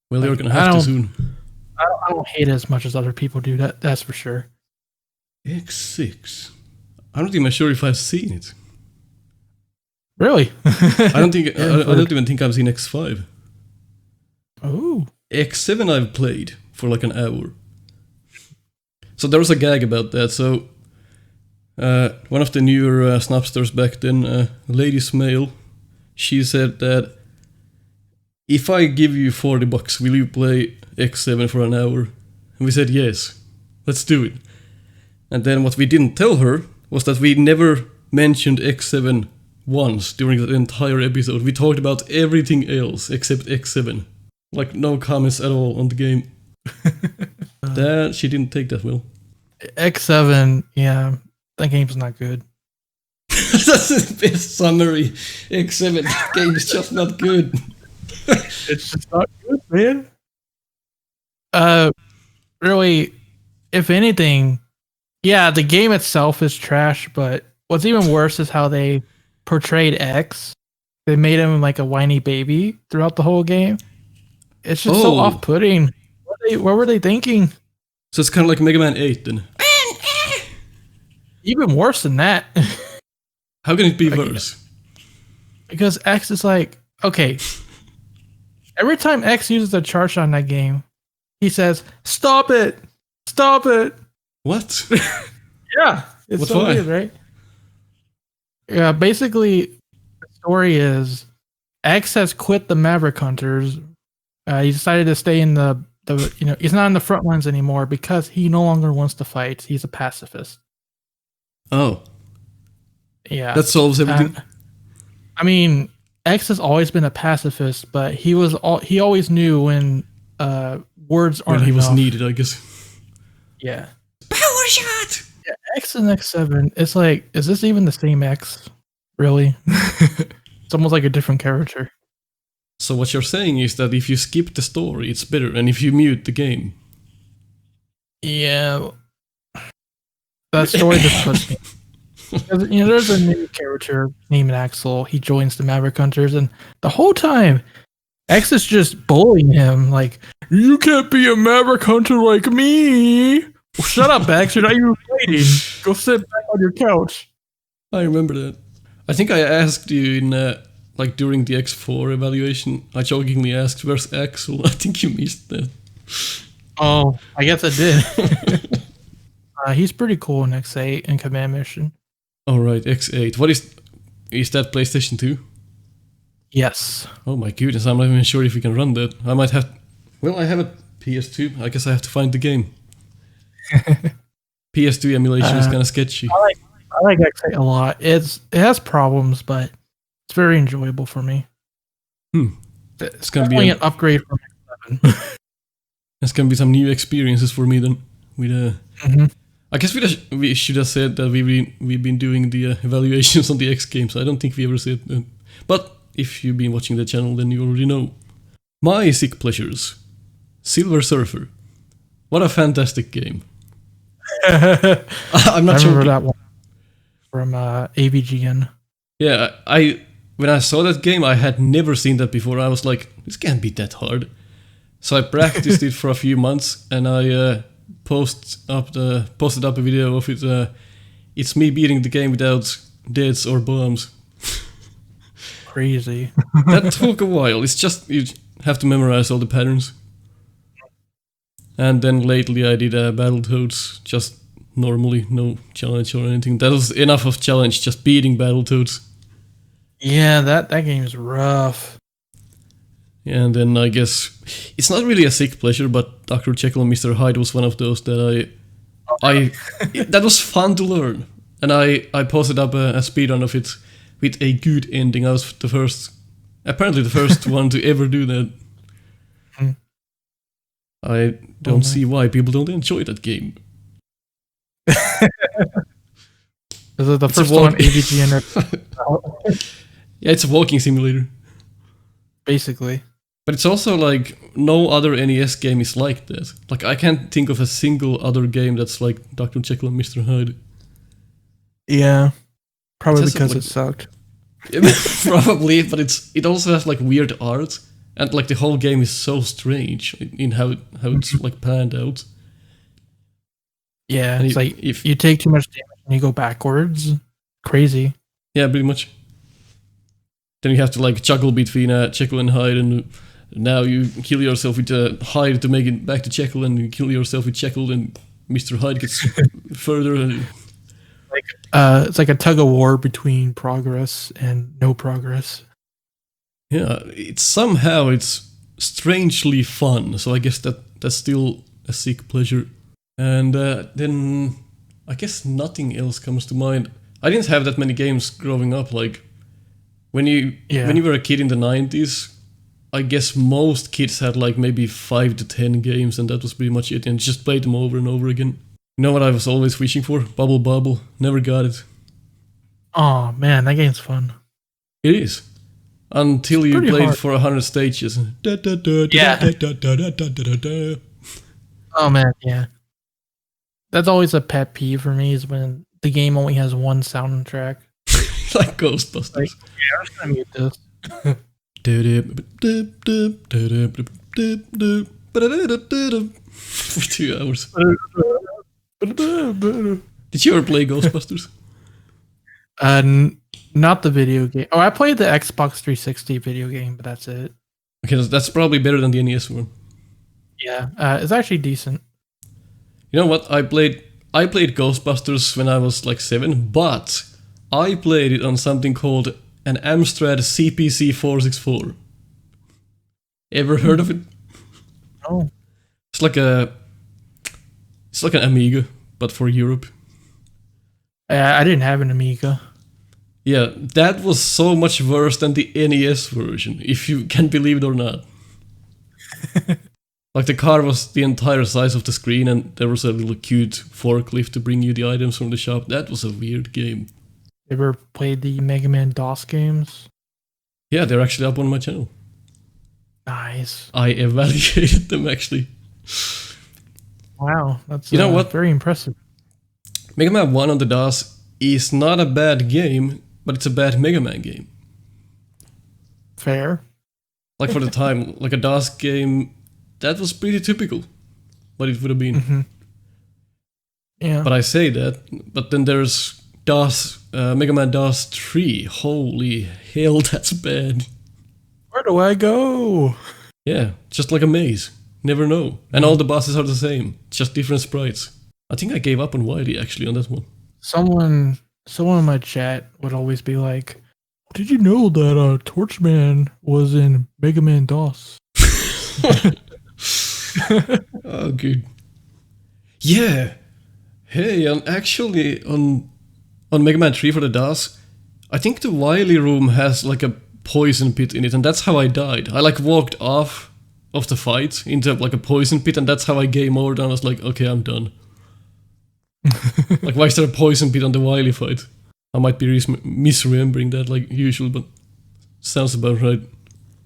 Well, you're gonna have to soon. I don't hate it as much as other people do. That's for sure. X6. I'm not even sure if I've seen it. Really? I don't even think I've seen X5. Oh. X7 I've played for like an hour. So there was a gag about that. So one of the newer Snupsters back then, Ladies Mail, she said that if I give you $40, will you play X7 for an hour? And we said yes, let's do it. And then what we didn't tell her was that we never mentioned X7 once during the entire episode. We talked about everything else except X7. Like no comments at all on the game. That she didn't take that well. X7, yeah, that game's not good. That's the best summary. X7 game is just not good. It's just not good, man. Really, if anything, yeah, the game itself is trash, but what's even worse is how they portrayed X. They made him like a whiny baby throughout the whole game. It's just so off-putting. What were they thinking? So it's kind of like Mega Man 8 then. Even worse than that. How can it be worse? Because X is like, okay. Every time X uses a charge on that game, he says, "Stop it! Stop it!" What? Yeah, it's so weird, right? Yeah, basically, the story is X has quit the Maverick Hunters. He decided to stay in the he's not in the front lines anymore because he no longer wants to fight. He's a pacifist. Oh. Yeah. That solves everything. I mean, X has always been a pacifist, but he always knew when words aren't when he was enough. needed, I guess. Yeah. Power shot! Yeah, X and X7, it's like, is this even the same X? Really? It's almost like a different character. So what you're saying is that if you skip the story, it's better, and if you mute the game. Yeah. That story just puts me. There's a new character named Axel. He joins the Maverick Hunters, and the whole time, X is just bullying him, like, "You can't be a Maverick Hunter like me." Well, shut up, X. You're not even waiting. Go sit back on your couch. I remember that. I think I asked you in during the X4 evaluation. I jokingly asked, "Where's Axel?" I think you missed that. Oh, I guess I did. He's pretty cool in X8 and Command Mission. All right, X8. What is that PlayStation 2? Yes. Oh my goodness, I'm not even sure if we can run that. I might have. Well, I have a PS2. I guess I have to find the game. PS2 emulation is kind of sketchy. I like X8 a lot. It has problems, but it's very enjoyable for me. It's gonna be an upgrade from X7. There's gonna be some new experiences for me then. With I guess we should have said that we've been doing the evaluations on the X games. I don't think we ever said that. But if you've been watching the channel, then you already know. My sick pleasures. Silver Surfer. What a fantastic game. I'm not sure. I remember that one from AVGN. Yeah, when I saw that game, I had never seen that before. I was like, this can't be that hard. So I practiced it for a few months, and I posted up a video of it. It's me beating the game without deaths or bombs. Crazy. That took a while. It's just you have to memorize all the patterns. And then lately I did Battletoads just normally, no challenge or anything. That was enough of challenge, just beating Battletoads. Yeah, that game is rough. And then I guess it's not really a sick pleasure, but Dr. Jekyll and Mr. Hyde was one of those that that was fun to learn. And I posted up a speedrun of it with a good ending. I was apparently the first one to ever do that. I don't see why people don't enjoy that game. Is it the first one AVGN? Yeah, it's a walking simulator. Basically. But it's also like no other NES game is like that. Like I can't think of a single other game that's like Dr. Jekyll and Mr. Hyde. Yeah. Probably because it sucked. Probably, but it also has like weird art. And like the whole game is so strange in how it's like planned out. Yeah, and it's like if you take too much damage and you go backwards. Crazy. Yeah, pretty much. Then you have to like juggle between Jekyll and Hyde, and now you kill yourself with Hyde to make it back to Jekyll, and you kill yourself with Jekyll, and Mr. Hyde gets further. It's like a tug of war between progress and no progress. Yeah, it's strangely fun, so I guess that's still a sick pleasure. And then I guess nothing else comes to mind. I didn't have that many games growing up. Like when you were a kid in the 90s, I guess most kids had like maybe 5 to 10 games, and that was pretty much it, and just played them over and over again. You know what I was always wishing for? Bubble Bobble. Never got it. Oh man, that game's fun. It is. Until you played hard. for 100 stages. Oh man, yeah. That's always a pet peeve for me, is when the game only has one soundtrack. Like Ghostbusters. Like, yeah, I'm just gonna mute this. 2 hours. Did you ever play Ghostbusters? Not the video game. Oh, I played the Xbox 360 video game, but that's it. Okay, that's probably better than the NES one. Yeah, it's actually decent. You know what? I played Ghostbusters when I was like 7, but I played it on something called an Amstrad CPC 464. Ever heard of it? Oh. It's like an Amiga, but for Europe. I didn't have an Amiga. Yeah, that was so much worse than the NES version, if you can believe it or not. Like the car was the entire size of the screen, and there was a little cute forklift to bring you the items from the shop. That was a weird game. Ever played the Mega Man DOS games? Yeah, they're actually up on my channel. Nice. I evaluated them actually. Wow, that's You know what? Very impressive. Mega Man 1 on the DOS is not a bad game, but it's a bad Mega Man game. Fair. Like for the time, like a DOS game, that was pretty typical what it would have been. Mm-hmm. Yeah. But I say that, but then there's DOS, Mega Man DOS 3. Holy hell, that's bad. Where do I go? Yeah, just like a maze. Never know. And all the bosses are the same, just different sprites. I think I gave up on Wily actually on that one. Someone in my chat would always be like, "Did you know that Torchman was in Mega Man DOS?" Oh, good. Yeah. Hey, and actually on Mega Man 3 for the DOS, I think the Wily room has like a poison pit in it, and that's how I died. I like walked off of the fight into like a poison pit, and that's how I game over. And I was like, okay, I'm done. Like, why is there a poison pit on the Wily fight? I might be misremembering that like usual, but sounds about right.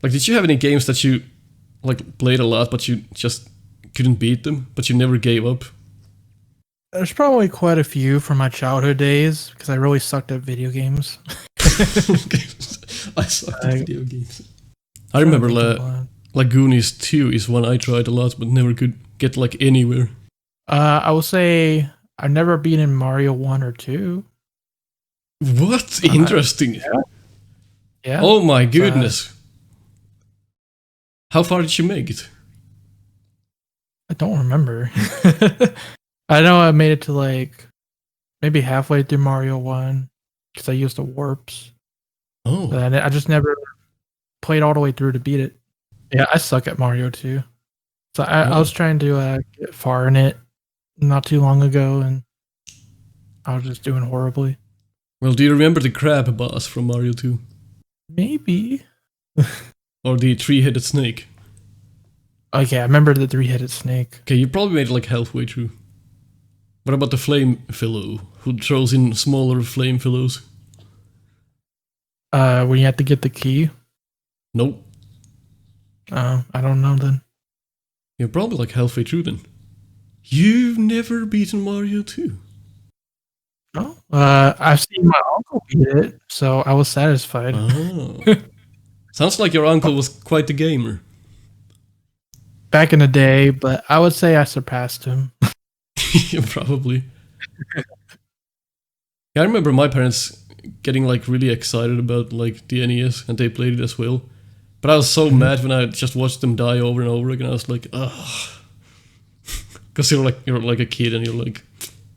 Like, did you have any games that you like played a lot, but you just couldn't beat them, but you never gave up? There's probably quite a few from my childhood days, because I really sucked at video games. I sucked at video games. I remember like Goonies 2 is one I tried a lot, but never could get like anywhere. I will say I've never beaten Mario 1 or 2. What? Interesting. Yeah. Oh my goodness. How far did you make it? I don't remember. I know I made it to like maybe halfway through Mario 1 because I used the warps. Oh. But I just never played all the way through to beat it. Yeah, I suck at Mario 2. So I was trying to get far in it not too long ago, and I was just doing horribly. Well, do you remember the crab boss from Mario 2? Maybe. Or the three-headed snake? Okay, I remember the three-headed snake. Okay, you probably made it like halfway through. What about the flame fellow, who throws in smaller flame fellows? When you have to get the key? Nope. I don't know then. You're probably like halfway through then. You've never beaten Mario 2? No. I've seen my uncle beat it, so I was satisfied. Oh. Sounds like your uncle was quite the gamer. Back in the day, but I would say I surpassed him. Yeah, probably. Yeah, I remember my parents getting like really excited about like the NES, and they played it as well. But I was so mad when I just watched them die over and over again. I was like, ugh. Because you're like a kid, and you're like,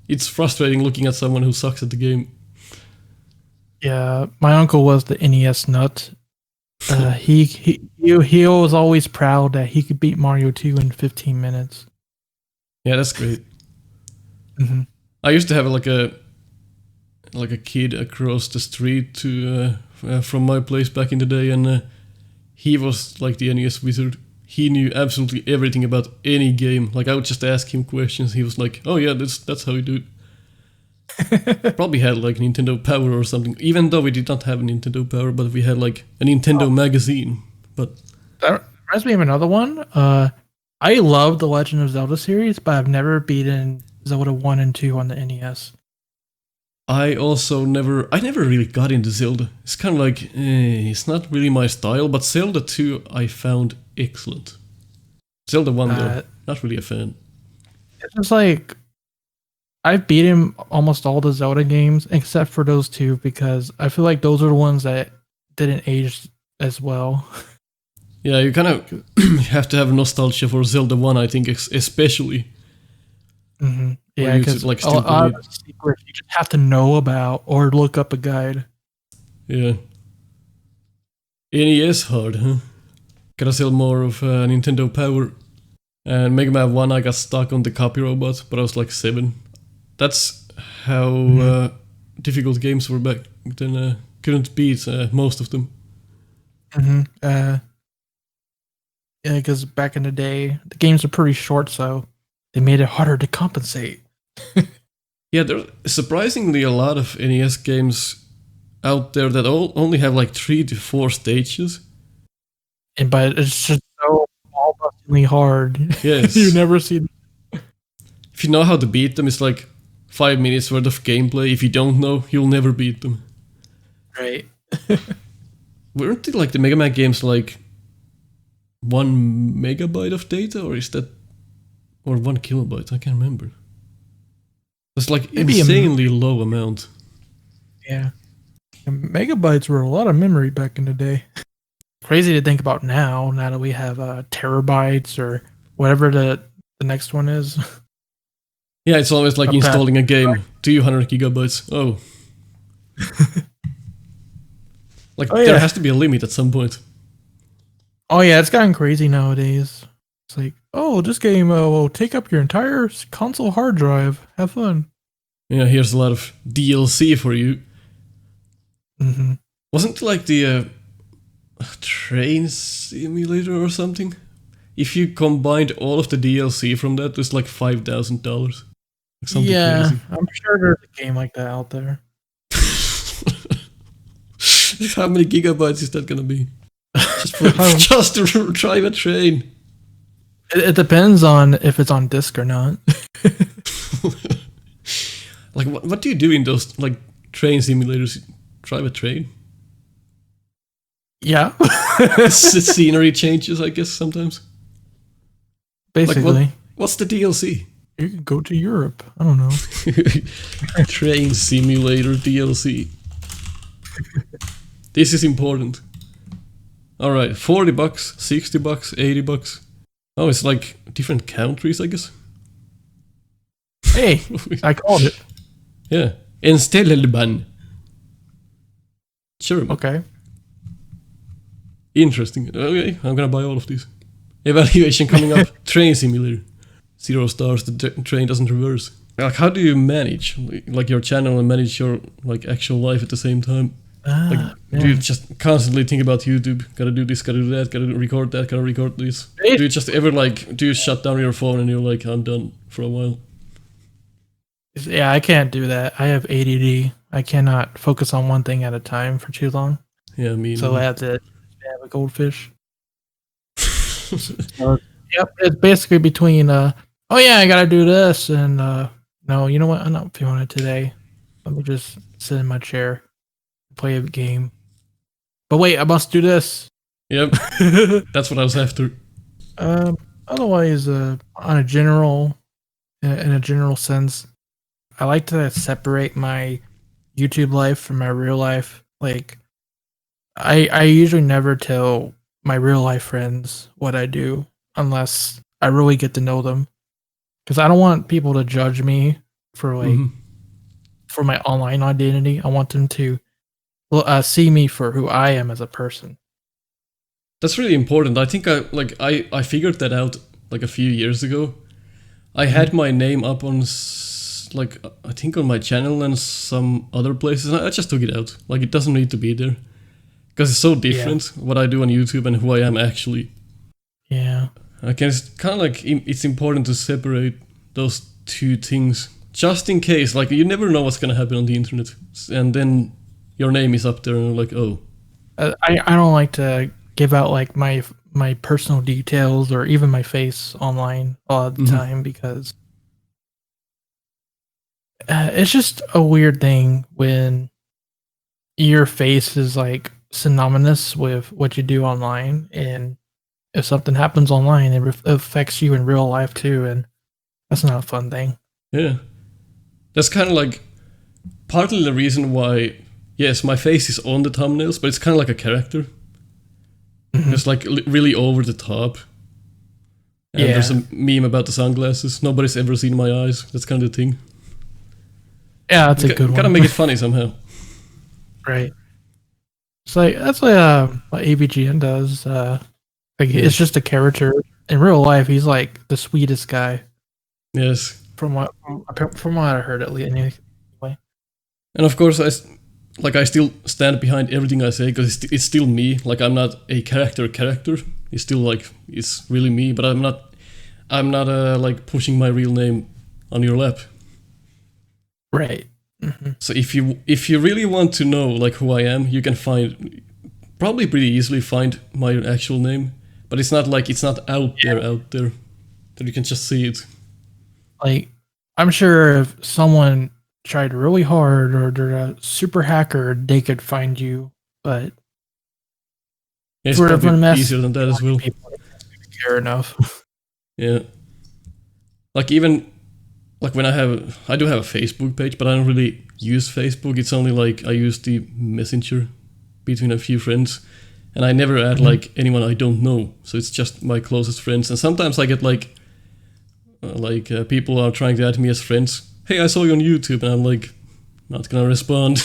it's frustrating looking at someone who sucks at the game. Yeah, my uncle was the NES nut. He was always proud that he could beat Mario 2 in 15 minutes. Yeah, that's great. Mm-hmm. I used to have like a kid across the street from my place back in the day, and he was like the NES wizard. He knew absolutely everything about any game. Like, I would just ask him questions. He was like, "Oh yeah, that's how you do it." Probably had like Nintendo Power or something. Even though we did not have a Nintendo Power, but we had like a Nintendo magazine. But that reminds me of another one. I love the Legend of Zelda series, but I've never beaten Zelda 1 and 2 on the NES. I never really got into Zelda. It's kind of like, it's not really my style, but Zelda 2 I found excellent. Zelda 1 though, not really a fan. It's just like, I've beaten almost all the Zelda games except for those two, because I feel like those are the ones that didn't age as well. Yeah, you kind of have to have nostalgia for Zelda 1, I think, especially. Mm-hmm. Yeah, because like a lot of secrets you just have to know about or look up a guide. Yeah. NES hard, huh? Gotta sell more of Nintendo Power. And Mega Man 1, I got stuck on the copy robot, but I was like 7. That's how difficult games were back then. Couldn't beat most of them. Mm-hmm. Yeah, because back in the day, the games are pretty short, so they made it harder to compensate. Yeah, there's surprisingly a lot of NES games out there that only have like 3 to 4 stages. But it's just so all-bustingly hard. Yes. You never see them. If you know how to beat them, it's like 5 minutes worth of gameplay. If you don't know, you'll never beat them. Right. Weren't it like the Mega Man games like 1 megabyte of data, or is that, or 1 kilobyte? I can't remember. It's like maybe insanely low amount. Yeah. And megabytes were a lot of memory back in the day. Crazy to think about now that we have terabytes or whatever the next one is. Yeah, it's always like installing a game, 200 gigabytes. Oh. There has to be a limit at some point. Oh yeah, it's gotten crazy nowadays. It's like, oh, this game will take up your entire console hard drive. Have fun. Yeah, here's a lot of DLC for you. Mm-hmm. Wasn't it like the train simulator or something? If you combined all of the DLC from that, it's like $5,000. Yeah, crazy. I'm sure there's a game like that out there. How many gigabytes is that gonna be? Just to drive a train. It depends on if it's on disc or not. Like, what do you do in those like train simulators? Drive a train? Yeah. The scenery changes, I guess, sometimes. Basically. Like what's the DLC? You can go to Europe. I don't know. Train simulator DLC. This is important. Alright, $40, $60, $80. Oh, it's like different countries, I guess. Hey, I called it. Yeah. Enstellelban. Sure. Okay. Interesting. Okay, I'm gonna buy all of these. Evaluation coming up. Train simulator. 0 stars. The train doesn't reverse. Like, how do you manage like your channel and manage your like actual life at the same time? Do you just constantly think about YouTube? Gotta do this, gotta do that, gotta record that, gotta record this. Do you just ever do you shut down your phone and you're like, I'm done for a while? Yeah, I can't do that. I have ADD. I cannot focus on one thing at a time for too long. Yeah, me. So I have to have a goldfish. Yep, it's basically between oh yeah, I gotta do this, and no, you know what? I'm not feeling it today. Let me just sit in my chair, play a game. But wait, I must do this. Yep, that's what I was after. Otherwise, in a general sense, I like to separate my YouTube life from my real life. Like, I usually never tell my real life friends what I do unless I really get to know them, because I don't want people to judge me for like Hmm. for my online identity. I want them to see me for who I am as a person. That's really important. I think I figured that out like a few years ago. I had my name up on like I think on my channel and some other places. I just took it out. Like it doesn't need to be there because it's so different what I do on YouTube and who I am actually. Yeah. I guess kind of like it's important to separate those two things just in case. Like you never know what's gonna happen on the internet, and then your name is up there and like, oh, I don't like to give out like my personal details or even my face online all the time, because it's just a weird thing when your face is like synonymous with what you do online, and if something happens online, it affects you in real life too, and that's not a fun thing. yeah. That's kind of like partly the reason why. Yes, my face is on the thumbnails, but it's kind of like a character. It's like really over the top. And there's a meme about the sunglasses. Nobody's ever seen my eyes. That's kind of the thing. Yeah, that's a good one. Gotta make it funny somehow. Right. It's like that's what AVGN does. Like it's just a character. In real life, he's like the sweetest guy. Yes. From what I heard, at least. Anyway. And of course, I still stand behind everything I say because it's still me. Like I'm not a character. It's still like it's really me. But I'm not like pushing my real name on your lap. Right. So if you really want to know like who I am, you can probably pretty easily find my actual name. But it's not out there that you can just see it. Like I'm sure if someone tried really hard or they're a super hacker, they could find you. But it's probably easier than that as well. People care enough. Yeah. Like even like when I do have a Facebook page, but I don't really use Facebook. It's only like I use the messenger between a few friends, and I never add like anyone I don't know. So it's just my closest friends. And sometimes I get people are trying to add me as friends. Hey, I saw you on YouTube, and I'm like, not gonna respond.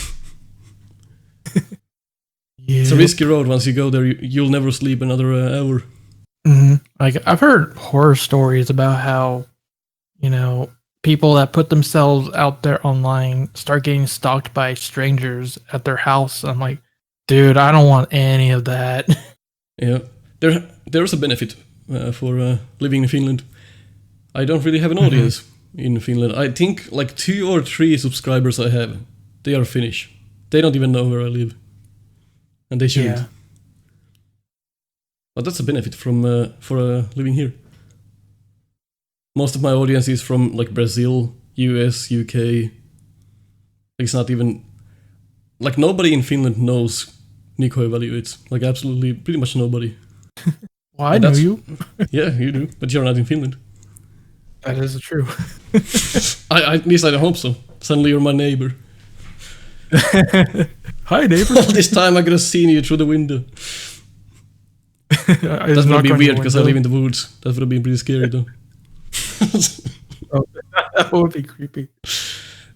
Yeah. It's a risky road. Once you go there, you'll never sleep another hour. Like I've heard horror stories about how, people that put themselves out there online start getting stalked by strangers at their house. I'm like, dude, I don't want any of that. Yeah, there's a benefit for living in Finland. I don't really have an audience in Finland. I think like 2 or 3 subscribers I have, they are Finnish. They don't even know where I live, and they shouldn't. Yeah. But that's a benefit for living here. Most of my audience is from like Brazil, US, UK. It's not even like nobody in Finland knows Nico Evaluates. Like absolutely, pretty much nobody. Well, I know you. Yeah, you do, but you're not in Finland. That is true. At least I hope so. Suddenly you're my neighbor. Hi, neighbor. All this time I could have seen you through the window. That would be weird because I live in the woods. That would have been pretty scary though. Oh, that would be creepy.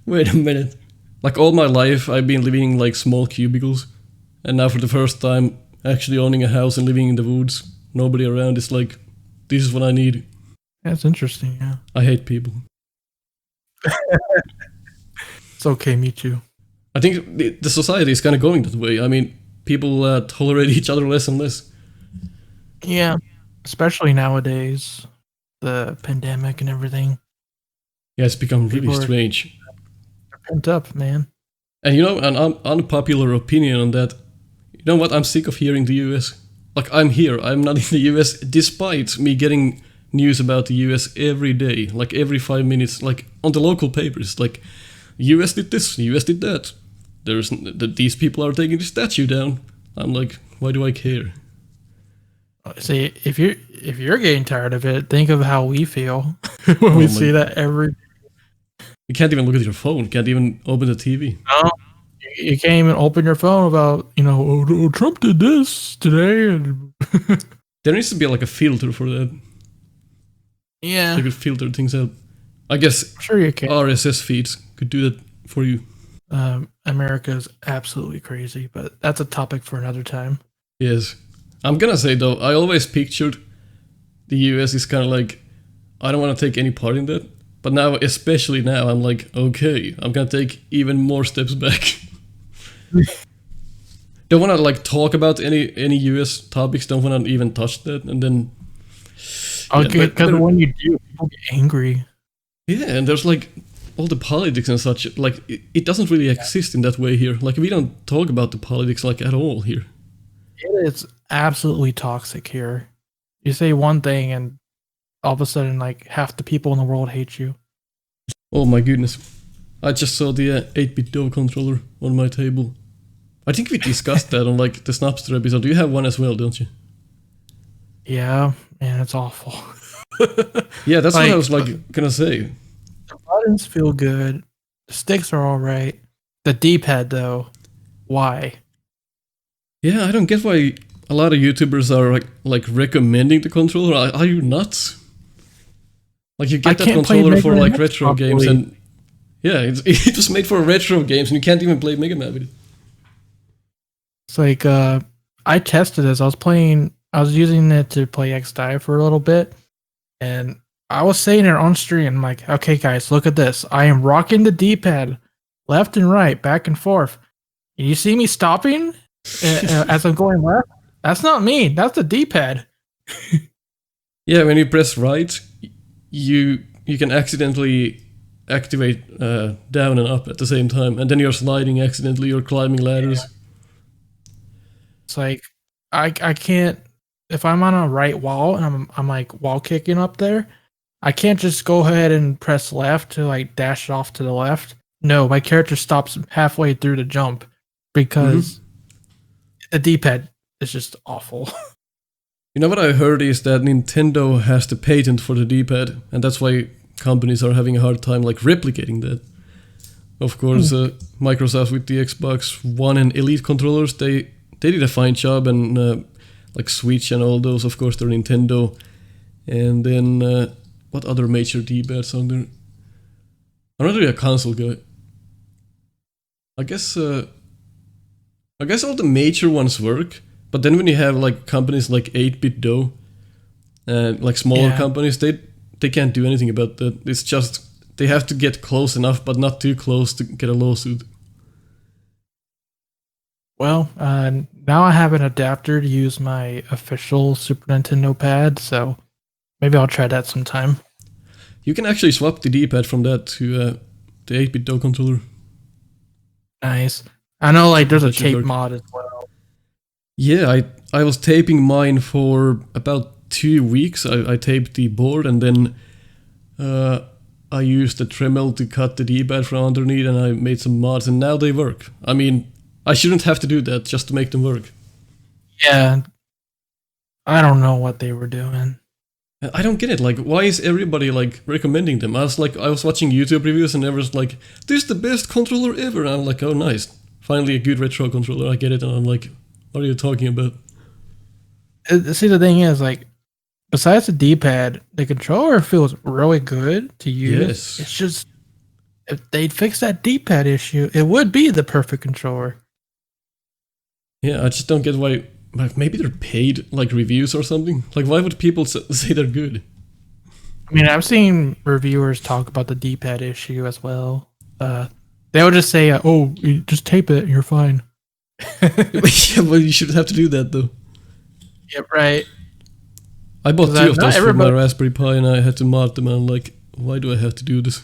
Wait a minute. Like all my life I've been living in like small cubicles, and now for the first time actually owning a house and living in the woods, nobody around, it's like this is what I need. That's interesting, yeah. I hate people. It's okay, me too. I think the society is kind of going that way. I mean, people tolerate each other less and less. Yeah, especially nowadays, the pandemic and everything. Yeah, it's become really strange. They're pent up, man. And an unpopular opinion on that, you know what, I'm sick of hearing the US. Like, I'm here, I'm not in the US, despite me getting news about the US every day, like every 5 minutes, like on the local papers, like US did this, US did that. These people are taking the statue down. I'm like, why do I care? See, if you're getting tired of it, think of how we feel when we see that every. You can't even look at your phone. Can't even open the TV. You can't even open your phone about, oh, Trump did this today. And There needs to be like a filter for that. yeah. You could filter things out. I guess Sure you can. RSS feeds could do that for you. America is absolutely crazy, but that's a topic for another time. Yes. I'm gonna say though, I always pictured the US is kind of like, I don't want to take any part in that. But now, especially now, I'm like, okay, I'm gonna take even more steps back. Don't want to like talk about any US topics. Don't want to even touch that. And then, Okay, because when you do, people get angry. Yeah, and there's like all the politics and such. Like it doesn't really exist in that way here. Like we don't talk about the politics like at all here. It is absolutely toxic here. You say one thing, and all of a sudden, like half the people in the world hate you. Oh my goodness! I just saw the 8-bit Dove controller on my table. I think we discussed that on like the Snupster episode. You have one as well, don't you? Yeah, man, it's awful. Yeah, that's what I was like gonna say. The buttons feel good. The sticks are all right. The D-pad, though, why? Yeah, I don't get why a lot of YouTubers are like recommending the controller. Are you nuts? Like you get that controller for like retro games, and yeah, it was made for retro games, and you can't even play Mega Man with it. It's like I tested this. I was using it to play X-Dive for a little bit, and I was saying it on stream, like, okay, guys, look at this. I am rocking the D-pad left and right, back and forth. You see me stopping as I'm going left? That's not me. That's the D-pad. Yeah, when you press right, you can accidentally activate down and up at the same time, and then you're sliding accidentally or climbing ladders. Yeah. It's like I can't, if I'm on a right wall and I'm like wall kicking up there, I can't just go ahead and press left to like dash off to the left. No, my character stops halfway through the jump because the D-pad is just awful. You know what I heard is that Nintendo has the patent for the D-pad, and that's why companies are having a hard time like replicating that. Of course, Microsoft with the Xbox One and Elite controllers, they did a fine job, and like Switch and all those, of course, they're Nintendo. And then what other major D-pads are there? I'm not really a console guy. I guess all the major ones work, but then when you have like companies like 8-bit Dough and like smaller companies, they can't do anything about that. It's just they have to get close enough, but not too close to get a lawsuit. Well, now I have an adapter to use my official Super Nintendo pad, so maybe I'll try that sometime. You can actually swap the D-pad from that to the 8-bit Dough controller. Nice. I know, like, there's a tape mod as well. Yeah, I was taping mine for about 2 weeks. I taped the board, and then I used the Dremel to cut the D-pad from underneath, and I made some mods, and now they work. I mean, I shouldn't have to do that just to make them work. Yeah. I don't know what they were doing. I don't get it. Like, why is everybody like recommending them? I was watching YouTube reviews, and everyone's like, "This is the best controller ever." And I'm like, "Oh, nice! Finally, a good retro controller." I get it, and I'm like, "What are you talking about?" See, the thing is, like, besides the D-pad, the controller feels really good to use. Yes. It's just, if they'd fix that D-pad issue, it would be the perfect controller. Yeah, I just don't get why. Like, maybe they're paid like reviews or something. Like, why would people say they're good? I mean, I've seen reviewers talk about the D-pad issue as well. They'll just say, "Oh, you just tape it, and you're fine." Yeah, well, you shouldn't have to do that though. Yep, right. I bought 2 of those for my Raspberry Pi, and I had to mod them. And I'm like, why do I have to do this?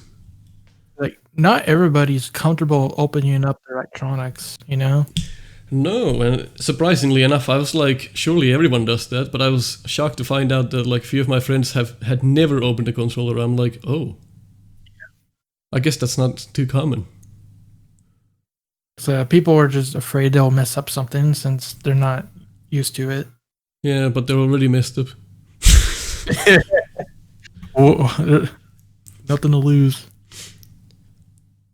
Like, not everybody's comfortable opening up their electronics, you know? No, and surprisingly enough, I was like, surely everyone does that, but I was shocked to find out that like a few of my friends had never opened a controller. I'm like, oh, I guess that's not too common. So people are just afraid they'll mess up something since they're not used to it. Yeah, but they're already messed up. Whoa, nothing to lose.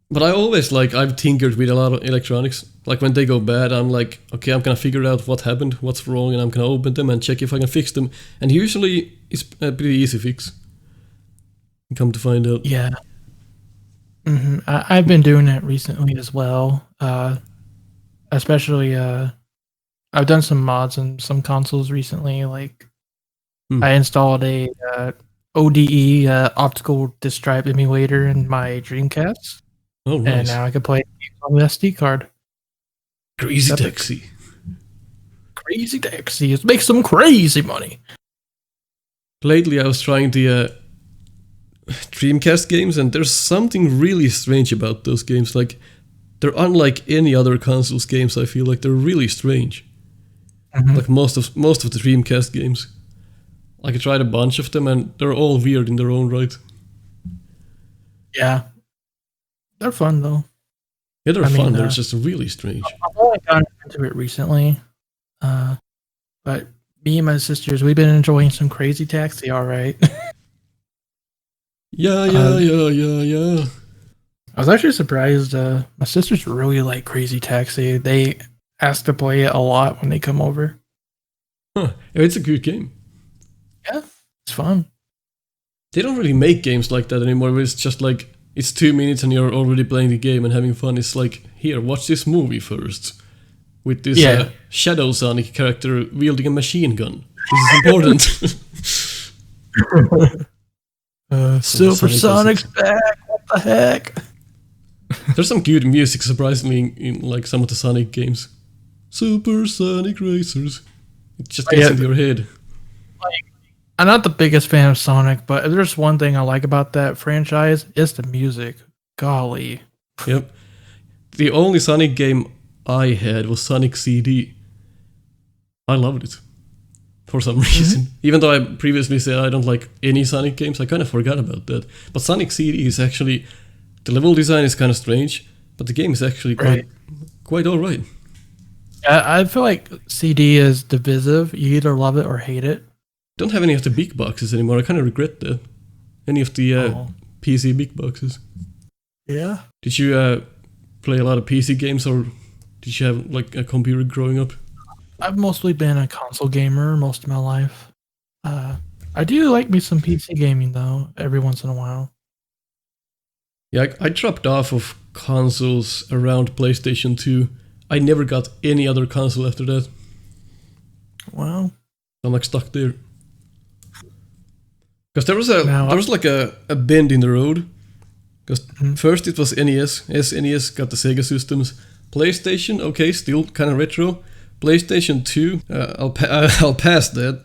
But I always I've tinkered with a lot of electronics. Like when they go bad, I'm like, okay, I'm gonna figure out what happened, what's wrong, and I'm gonna open them and check if I can fix them. And usually it's a pretty easy fix. Come to find out. Yeah. I've been doing it recently as well. Especially, I've done some mods on some consoles recently. Like, I installed a ODE optical disc drive emulator in my Dreamcast. Oh, nice. And now I can play on the SD card. Crazy taxi. Crazy taxi. Let's make some crazy money. Lately, I was trying the Dreamcast games, and there's something really strange about those games. Like, they're unlike any other consoles games. I feel like they're really strange. Like most of the Dreamcast games. Like I tried a bunch of them, and they're all weird in their own right. Yeah, they're fun though. Yeah, they're fun. They're just really strange. I've only gotten into it recently, but me and my sisters, we've been enjoying some Crazy Taxi. All right. Yeah. I was actually surprised. My sisters really like Crazy Taxi. They ask to play it a lot when they come over. Huh. It's a good game. Yeah, it's fun. They don't really make games like that anymore, where it's just like, it's 2 minutes and you're already playing the game and having fun. It's like, here, watch this movie first. With this Shadow Sonic character wielding a machine gun. This is important. Silver Sonic's back. What the heck? There's some good music, surprisingly, in like some of the Sonic games. Super Sonic Racers. It just gets into your head. I'm not the biggest fan of Sonic, but if there's one thing I like about that franchise, it's the music. Golly. Yep. The only Sonic game I had was Sonic CD. I loved it. For some reason. Even though I previously said I don't like any Sonic games, I kind of forgot about that. But Sonic CD is actually... The level design is kind of strange, but the game is actually quite alright. I feel like CD is divisive. You either love it or hate it. Don't have any of the big boxes anymore. I kind of regret that. Any of the PC big boxes. Yeah. Did you play a lot of PC games, or did you have like a computer growing up? I've mostly been a console gamer most of my life. I do like me some PC gaming though, every once in a while. Yeah, I dropped off of consoles around PlayStation 2. I never got any other console after that. Wow. I'm like stuck there. Because there was like a bend in the road. Because first it was NES. SNES got the Sega systems. PlayStation, okay, still kind of retro. PlayStation 2, I'll pass that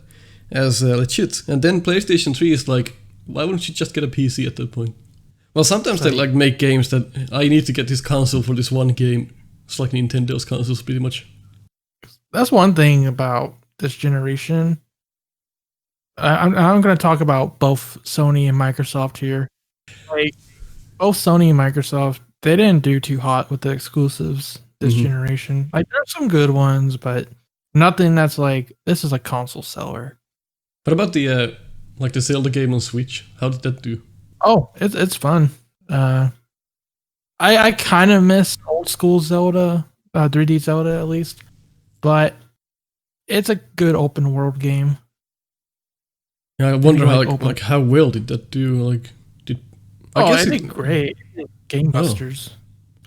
as legit. And then PlayStation 3 is like, why wouldn't you just get a PC at that point? Well, sometimes they like make games that I need to get this console for this one game. It's like Nintendo's consoles, pretty much. That's one thing about this generation. I'm going to talk about both Sony and Microsoft here. Like, both Sony and Microsoft, they didn't do too hot with the exclusives this generation. Like, there's some good ones, but nothing that's like, this is a console seller. What about the like the Zelda game on Switch? How did that do? Oh, it's fun. I kind of miss old school Zelda, 3D Zelda at least, but it's a good open world game. Yeah, I wonder how well did that do? Like, I think great. Game Busters. Oh.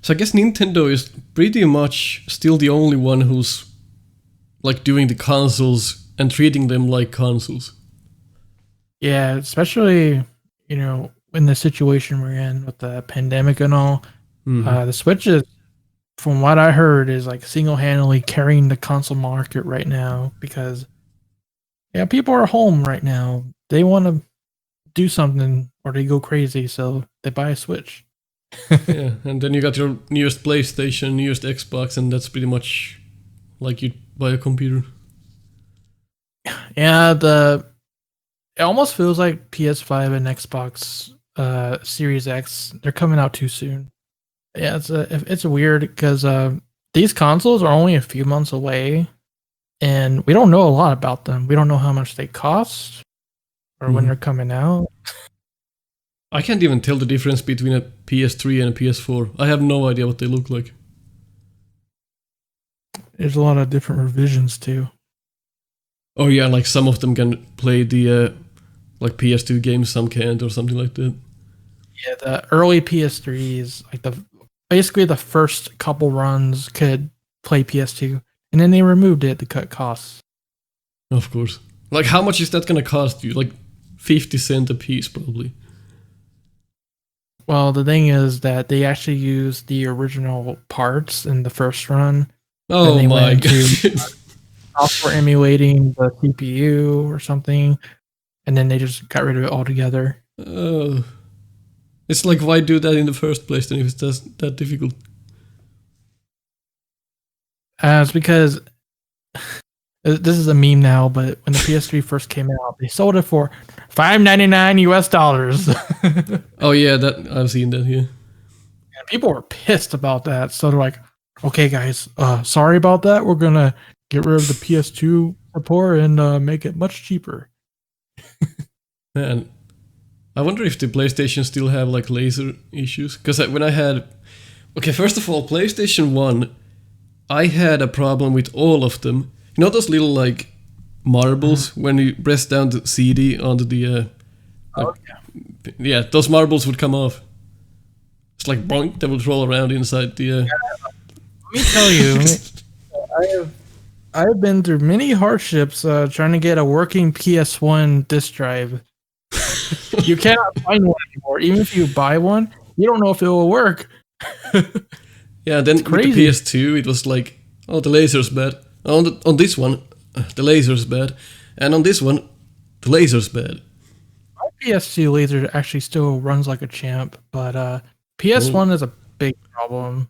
So I guess Nintendo is pretty much still the only one who's like doing the consoles and treating them like consoles. Yeah, especially, you know, in the situation we're in with the pandemic and all. The Switch is, from what I heard, is like single-handedly carrying the console market right now because people are home right now. They want to do something or they go crazy, so they buy a Switch. Yeah, and then you got your newest PlayStation, newest Xbox, and that's pretty much like you buy a computer. Yeah, it almost feels like PS5 and Xbox Series X, they're coming out too soon. Yeah, it's weird because these consoles are only a few months away, and we don't know a lot about them. We don't know how much they cost or when they're coming out. I can't even tell the difference between a PS3 and a PS4. I have no idea what they look like. There's a lot of different revisions too. Oh yeah, like some of them can play the like PS2 games, some can't, or something like that. Yeah, the early PS3s, like basically the first couple runs could play PS2, and then they removed it to cut costs. Of course. Like, how much is that gonna cost you? Like 50 cents a piece, probably. Well, the thing is that they actually used the original parts in the first run. Oh they my went god. into software emulating the CPU or something, and then they just got rid of it altogether. It's like, why do that in the first place then if it's that difficult? It's because this is a meme now, but when the PS3 first came out, they sold it for $5.99 US. Oh yeah, that I've seen that, yeah. And people were pissed about that. So they're like, okay, guys, sorry about that. We're going to get rid of the PS2 support and make it much cheaper. Man, I wonder if the PlayStation still have like laser issues. Because when I had... Okay, first of all, PlayStation 1, I had a problem with all of them. You know those little like marbles when you press down the CD onto the... yeah, those marbles would come off. It's like boink, they would roll around inside the... Let me tell you, I've been through many hardships trying to get a working PS1 disc drive. You cannot find one anymore. Even if you buy one, you don't know if it will work. Yeah, then with the PS2, it was like, oh, the laser's bad. On this one, the laser's bad. And on this one, the laser's bad. My PS2 laser actually still runs like a champ, but PS1 is a big problem.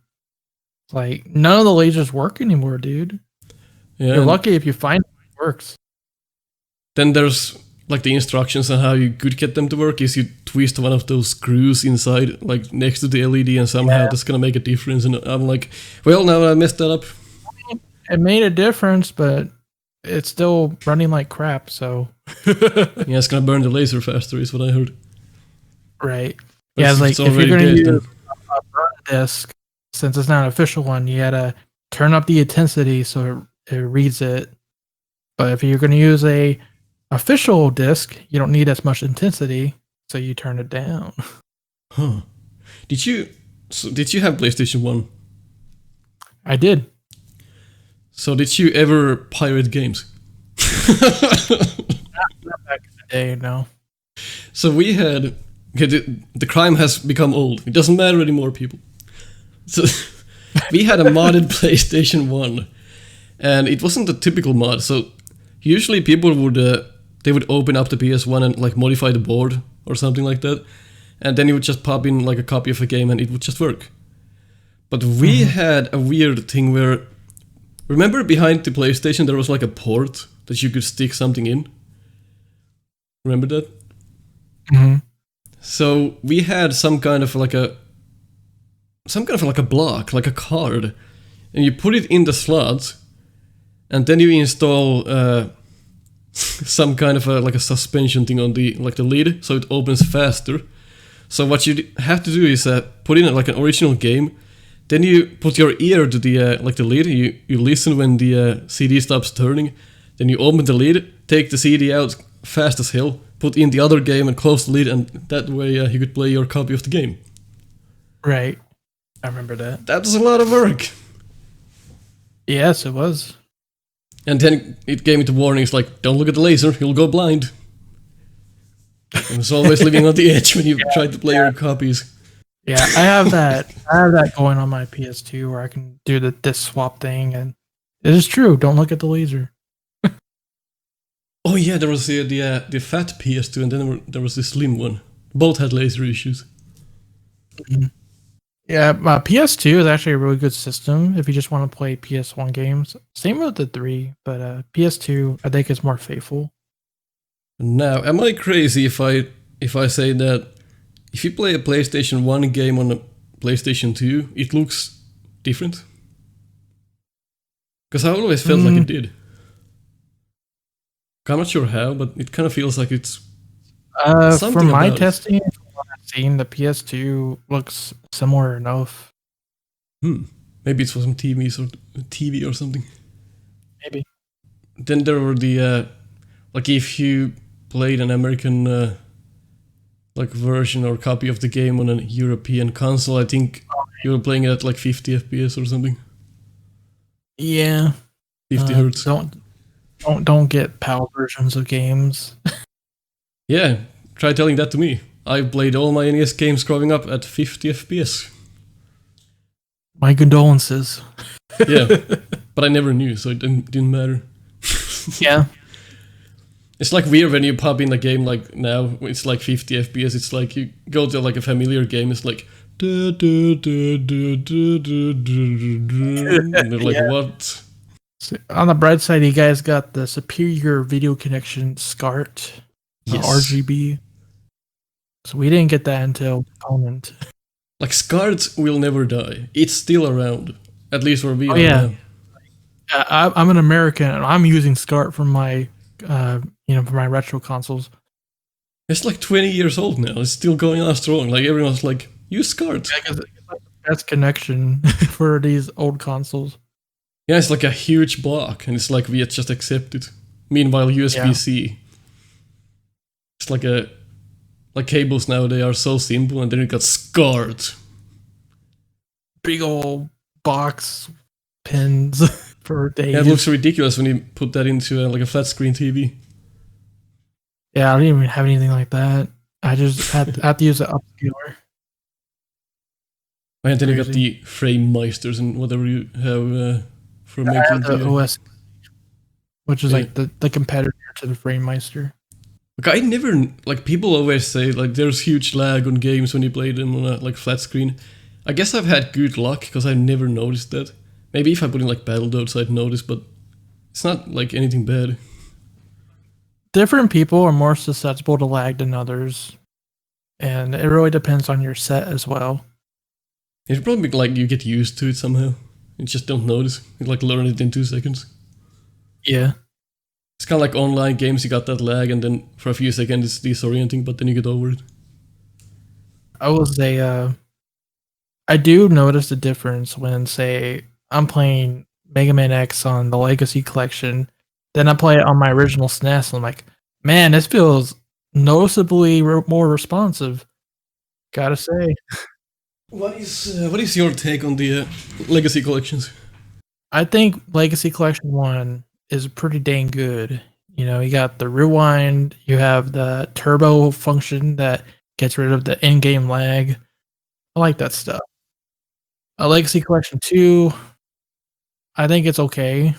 Like, none of the lasers work anymore, dude. Yeah, you're lucky if you find one that works. Then there's like the instructions on how you could get them to work is you twist one of those screws inside, like next to the LED, and somehow that's gonna make a difference. And I'm like, well, now I messed that up. It made a difference, but it's still running like crap. So yeah, it's gonna burn the laser faster, is what I heard. Right. But yeah, it's like if you're gonna use then a burn disc, since it's not an official one, you gotta turn up the intensity so it reads it. But if you're gonna use a official disc, you don't need as much intensity, so you turn it down. Huh. Did you have PlayStation 1? I did. So did you ever pirate games? Not back in the day, no. So we had... Okay, the crime has become old. It doesn't matter anymore, people. So we had a modded PlayStation 1. And it wasn't a typical mod. So usually people would... they would open up the PS1 and like modify the board or something like that. And then you would just pop in like a copy of a game and it would just work. But we had a weird thing where... Remember behind the PlayStation there was like a port that you could stick something in? Remember that? Mm-hmm. So we had some kind of like a block, like a card. And you put it in the slot and then you install some kind of like a suspension thing on the lid so it opens faster. So what you have to do is put in like an original game. Then you put your ear to the the lid. You listen when the CD stops turning. Then you open the lid, take the CD out fast as hell, put in the other game and close the lid, and that way you could play your copy of the game. Right. I remember that. That was a lot of work. Yes, it was. And then it gave me the warnings like, don't look at the laser, you'll go blind. I was always living on the edge when you tried to play your copies. Yeah, I have that going on my PS2 where I can do the disc swap thing, and it is true. Don't look at the laser. Oh yeah, there was the fat PS2, and then there was the slim one. Both had laser issues. Mm-hmm. Yeah, my PS2 is actually a really good system if you just want to play PS1 games. Same with the 3, but PS2 I think is more faithful. Now, am I crazy if I say that if you play a PlayStation 1 game on a PlayStation 2, it looks different? Because I always felt like it did. I'm not sure how, but it kind of feels like it's from my testing, from what I've seen, the PS2 looks similar enough. Maybe it's for some TV or something. Maybe. Then there were the like if you played an American like version or copy of the game on a European console, I think you were playing it at like 50 FPS or something. Yeah. 50 hertz. Don't get PAL versions of games. Yeah, try telling that to me. I played all my NES games growing up at 50 FPS. My condolences. Yeah, but I never knew, so it didn't matter. Yeah. It's like weird when you pop in a game like now, it's like 50 FPS, it's like you go to like a familiar game, it's like and they're like, what? So on the bright side, you guys got the superior video connection SCART, Yes. RGB. So we didn't get that until Component. Like SCART will never die. It's still around, at least where we are yeah. now. I'm an American, and I'm using SCART for my, for my retro consoles. It's like 20 years old now. It's still going on strong. Like everyone's like, use SCART. Yeah, because it's like the best connection for these old consoles. Yeah, it's like a huge block, and it's like we just accept it. Meanwhile, USB-C. It's like cables now, they are so simple, and then you got SCART. Big old box pins for days. Yeah, it looks ridiculous when you put that into like a flat screen TV. Yeah, I didn't even have anything like that. I just had to use an upscaler. And then you got the frame meisters and whatever you have for making the OS, which is like the competitor to the frame meister. Like I never people always say like there's huge lag on games when you play them on a like flat screen. I guess I've had good luck because I've never noticed that. Maybe if I put in like Battletoads I'd notice, but it's not like anything bad. Different people are more susceptible to lag than others, and it really depends on your set as well. It's probably like you get used to it somehow. You just don't notice. You like learn it in 2 seconds. Yeah. It's kind of like online games, you got that lag and then for a few seconds it's disorienting, but then you get over it. I do notice the difference when, say, I'm playing Mega Man X on the Legacy Collection, then I play it on my original SNES, and I'm like, man, this feels noticeably more responsive. Gotta say. What is your take on the Legacy Collections? I think Legacy Collection 1 is pretty dang good. You got the rewind, you have the turbo function that gets rid of the in-game lag. I like that stuff. Legacy Collection 2, I think it's okay.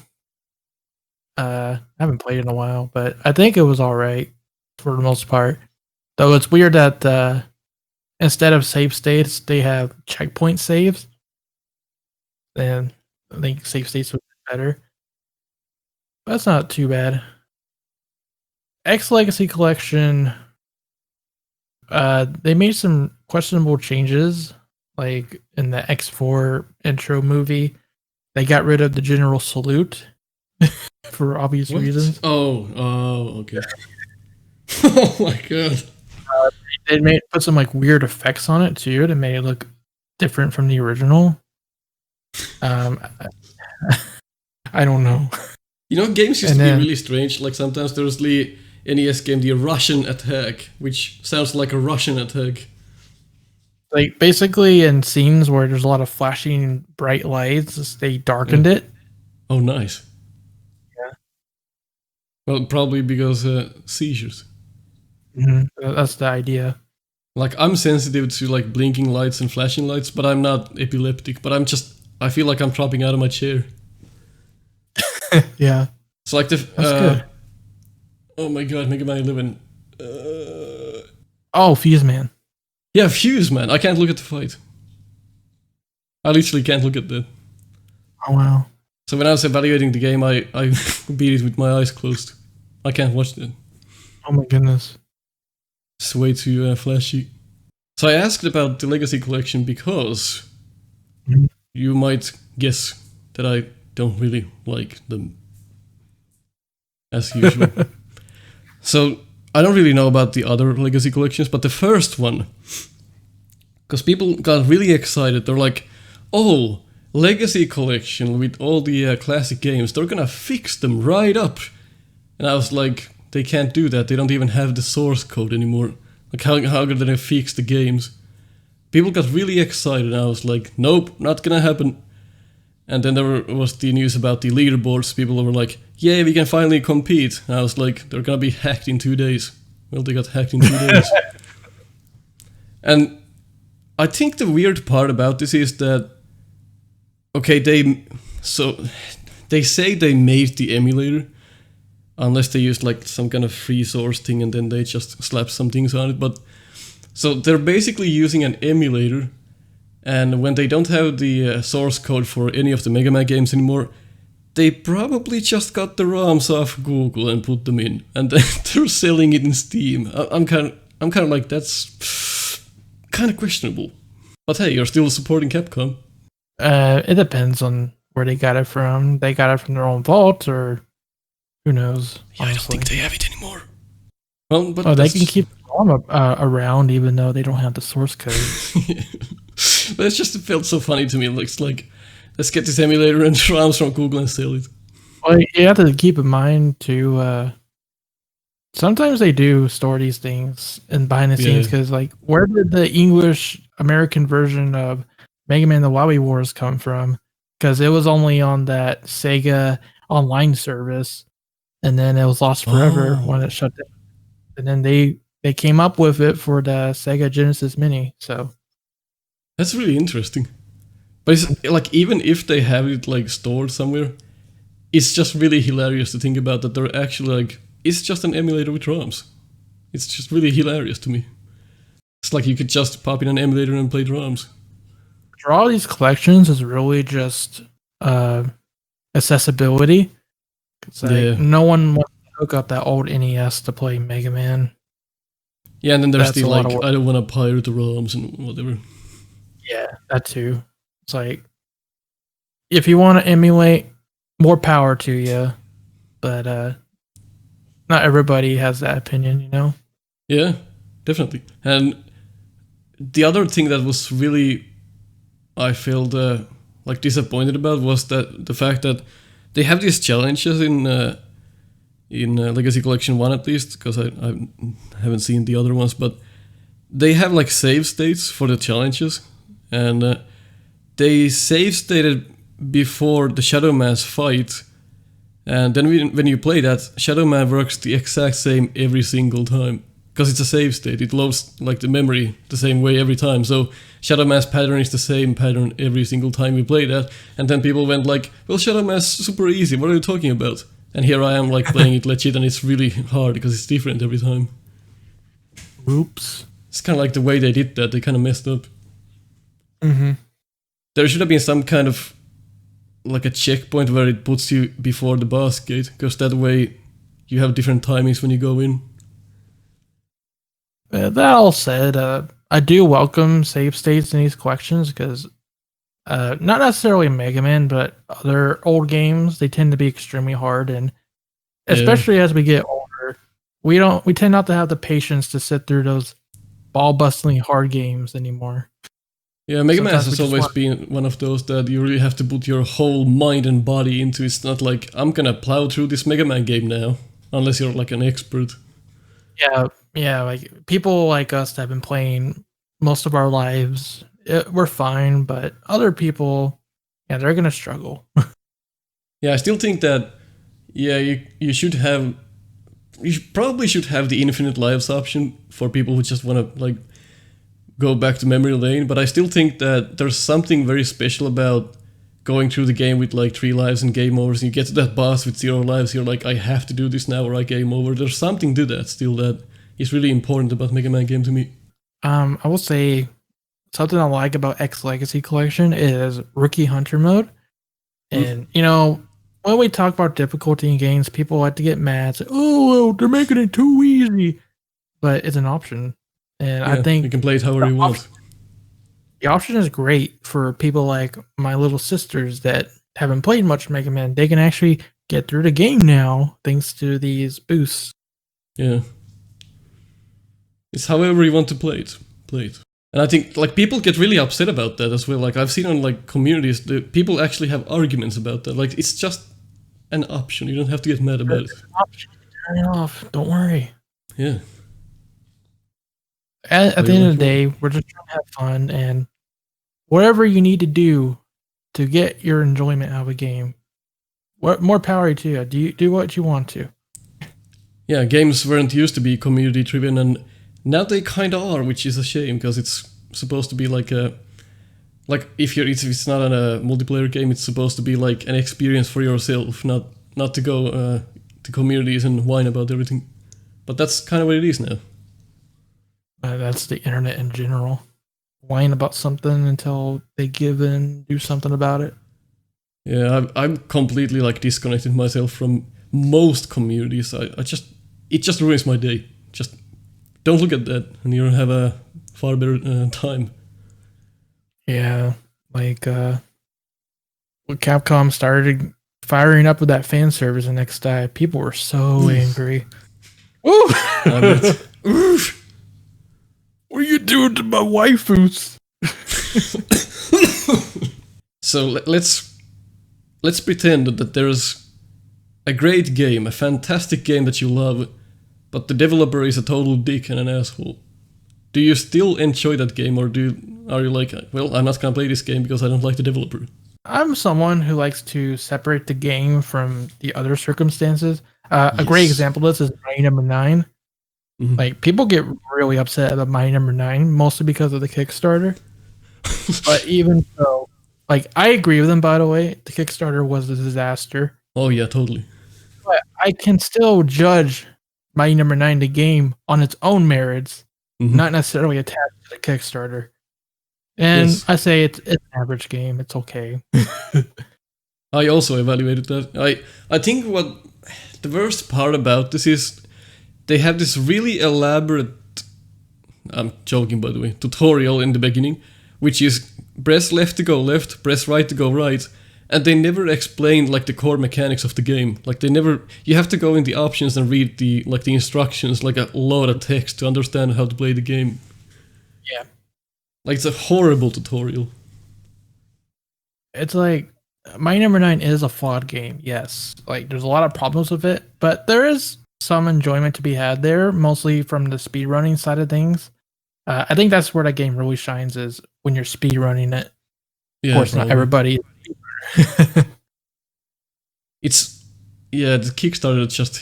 I haven't played it in a while, but I think it was alright for the most part. Though it's weird that instead of save states, they have checkpoint saves. And I think save states would be better. But that's not too bad. X Legacy Collection, they made some questionable changes. Like in the X4 intro movie, they got rid of the general salute for obvious reasons. Oh, okay. Oh my god. They put some like weird effects on it too to make it look different from the original. I don't know. Games used to be really strange. Like sometimes there's the NES game, the Russian Attack, which sounds like a Russian attack. Like basically in scenes where there's a lot of flashing bright lights, they darkened it. Oh, nice. Yeah. Well, probably because seizures. Mm-hmm. That's the idea. Like I'm sensitive to like blinking lights and flashing lights, but I'm not epileptic. But I feel like I'm dropping out of my chair. Yeah. It's like That's good. Oh my god, Mega Man 11. Fuse Man. Yeah, Fuse Man. I can't look at the fight. I literally can't look at that. Oh wow. So when I was evaluating the game, I beat it with my eyes closed. I can't watch that. Oh my goodness. It's way too flashy. So I asked about the Legacy Collection because you might guess that I don't really like them. As usual. So I don't really know about the other Legacy Collections, but the first one Because people got really excited. They're like, oh, Legacy Collection with all the classic games, they're gonna fix them right up. And I was like, they can't do that. They don't even have the source code anymore. Like, how are they fix the games? People got really excited, and I was like, nope, not gonna happen. And then there was the news about the leaderboards. People were like, yeah, we can finally compete. And I was like, they're gonna be hacked in 2 days. Well, they got hacked in 2 days. And I think the weird part about this is that, okay, they say they made the emulator, unless they used like some kind of free source thing and then they just slapped some things on it. But so they're basically using an emulator, and when they don't have the source code for any of the Mega Man games anymore, they probably just got the ROMs off Google and put them in, and they're selling it in Steam. I'm kind of like, that's kind of questionable. But hey, you're still supporting Capcom. It depends on where they got it from. They got it from their own vault, or who knows? Yeah, I don't think they have it anymore. Well, but they can keep the ROM around even though they don't have the source code. But it felt so funny to me. It looks like, let's get this emulator and ROMs from Google and sell it. Well, you have to keep in mind too. Sometimes they do store these things in behind the scenes because, like, where did the English American version of Mega Man: The Wowie Wars come from? Because it was only on that Sega online service, and then it was lost forever when it shut down. And then they came up with it for the Sega Genesis Mini. So that's really interesting. But it's like, even if they have it like stored somewhere, it's just really hilarious to think about that they're actually like, it's just an emulator with ROMs. It's just really hilarious to me. It's like you could just pop in an emulator and play ROMs. For all these collections is really just accessibility. It's like no one wants to hook up that old NES to play Mega Man. Yeah, and then there's the like, I don't want to pirate the ROMs and whatever. Yeah, that too. It's like, if you want to emulate, more power to you, but not everybody has that opinion, you know? Yeah, definitely. And the other thing that was really, I felt like disappointed about, was that the fact that they have these challenges in Legacy Collection 1 at least, because I haven't seen the other ones, but they have like save states for the challenges, and they save stated before the Shadow Man's fight, and then when you play that, Shadow Man works the exact same every single time, because it's a save state. It loads like the memory the same way every time, so Shadow Man's pattern is the same pattern every single time we play that. And then people went like, well, Shadow Man's super easy, what are you talking about? And here I am like playing it legit, and it's really hard because it's different every time. Oops. It's kind of like the way they did that, they kind of messed up. Mm-hmm. There should have been some kind of like a checkpoint where it puts you before the boss gate, because that way you have different timings when you go in. That all said, I do welcome save states in these collections because not necessarily Mega Man, but other old games, they tend to be extremely hard, and especially as we get older, we tend not to have the patience to sit through those ball-bustingly hard games anymore. Yeah, Mega Man has always been one of those that you really have to put your whole mind and body into. It's not like, I'm gonna plow through this Mega Man game now, unless you're like an expert. Yeah, like people like us that have been playing most of our lives, we're fine, but other people, yeah, they're gonna struggle. Yeah, I still think that, yeah, you probably should have the infinite lives option for people who just want to like go back to memory lane, but I still think that there's something very special about going through the game with like 3 lives and game overs, and you get to that boss with 0 lives, you're like, I have to do this now or I game over. There's something to that still that is really important about Mega Man game to me. I will say something I like about X Legacy Collection is Rookie Hunter mode. And, you know, when we talk about difficulty in games, people like to get mad. Say, oh, they're making it too easy. But it's an option. And I think you can play it however you want. The option is great for people like my little sisters that haven't played much Mega Man. They can actually get through the game now thanks to these boosts. Yeah. It's however you want to play it. And I think like people get really upset about that as well. Like I've seen on like communities, the people actually have arguments about that. Like it's just an option. You don't have to get mad about it. Turn it off. Don't worry. Yeah. At the end of the day, we're just trying to have fun, and whatever you need to do to get your enjoyment out of a game, what more power to you. Do what you want to. Yeah, games weren't used to be community driven, and now they kind of are, which is a shame because it's supposed to be like if it's not a multiplayer game, it's supposed to be like an experience for yourself, not to go to communities and whine about everything. But that's kind of what it is now. That's the internet in general. Whine about something until they give in, do something about it. Yeah, I'm completely like disconnected myself from most communities. It just ruins my day. Just don't look at that, and you'll have a far better time. Yeah, like when Capcom started firing up with that fan service the next day, people were so angry. Ooh! Oof! What are you doing to my waifus? So let's pretend that there's a great game, a fantastic game that you love, but the developer is a total dick and an asshole. Do you still enjoy that game, or are you like, well, I'm not gonna play this game because I don't like the developer? I'm someone who likes to separate the game from the other circumstances. A great example of this is Mighty Number 9. Mm-hmm. Like, people get really upset about Mighty Number 9, mostly because of the Kickstarter. But even so, like, I agree with them, by the way. The Kickstarter was a disaster. Oh, yeah, totally. But I can still judge Mighty Number 9, the game, on its own merits, not necessarily attached to the Kickstarter. And yes. I say it's an average game. It's okay. I also evaluated that. I think what the worst part about this is they have this really elaborate, I'm joking by the way, tutorial in the beginning, which is press left to go left, press right to go right, and they never explain like the core mechanics of the game. Like you have to go in the options and read the instructions, like a lot of text to understand how to play the game. Yeah. Like, it's a horrible tutorial. It's like, Mighty Number 9 is a flawed game, yes. Like, there's a lot of problems with it, but there is some enjoyment to be had there, mostly from the speedrunning side of things. I think that's where that game really shines, is when you're speedrunning it. Yeah, of course, probably. Not everybody. The Kickstarter just,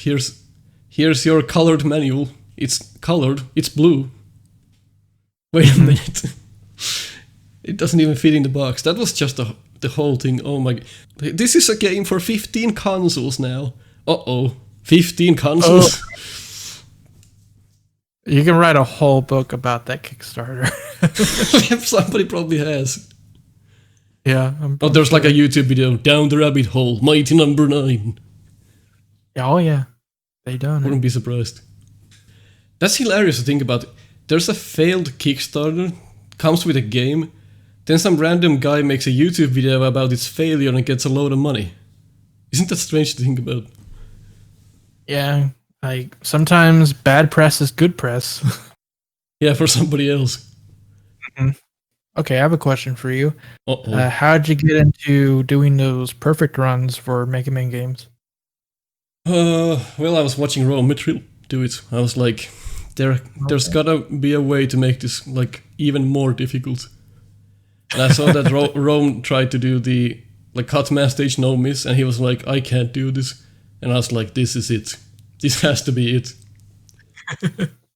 here's your colored manual. It's colored, it's blue. Wait a minute. It doesn't even fit in the box. That was just the whole thing. Oh my... This is a game for 15 consoles now. Uh-oh. 15 consoles? Oh. You can write a whole book about that Kickstarter. Somebody probably has. Yeah. There's like a YouTube video, Down the Rabbit Hole, Mighty Number 9. Oh yeah. They done it. Wouldn't be surprised. That's hilarious to think about. There's a failed Kickstarter, comes with a game, then some random guy makes a YouTube video about its failure and gets a load of money. Isn't that strange to think about? Yeah, like, sometimes bad press is good press. Yeah, for somebody else. Mm-hmm. Okay, I have a question for you. How'd you get into doing those perfect runs for Mega Man games? Well, I was watching Rome do it. I was like, there's gotta be a way to make this like even more difficult. And I saw that Rome tried to do the like cut man stage no miss, and he was like, I can't do this. And I was like, this is it. This has to be it.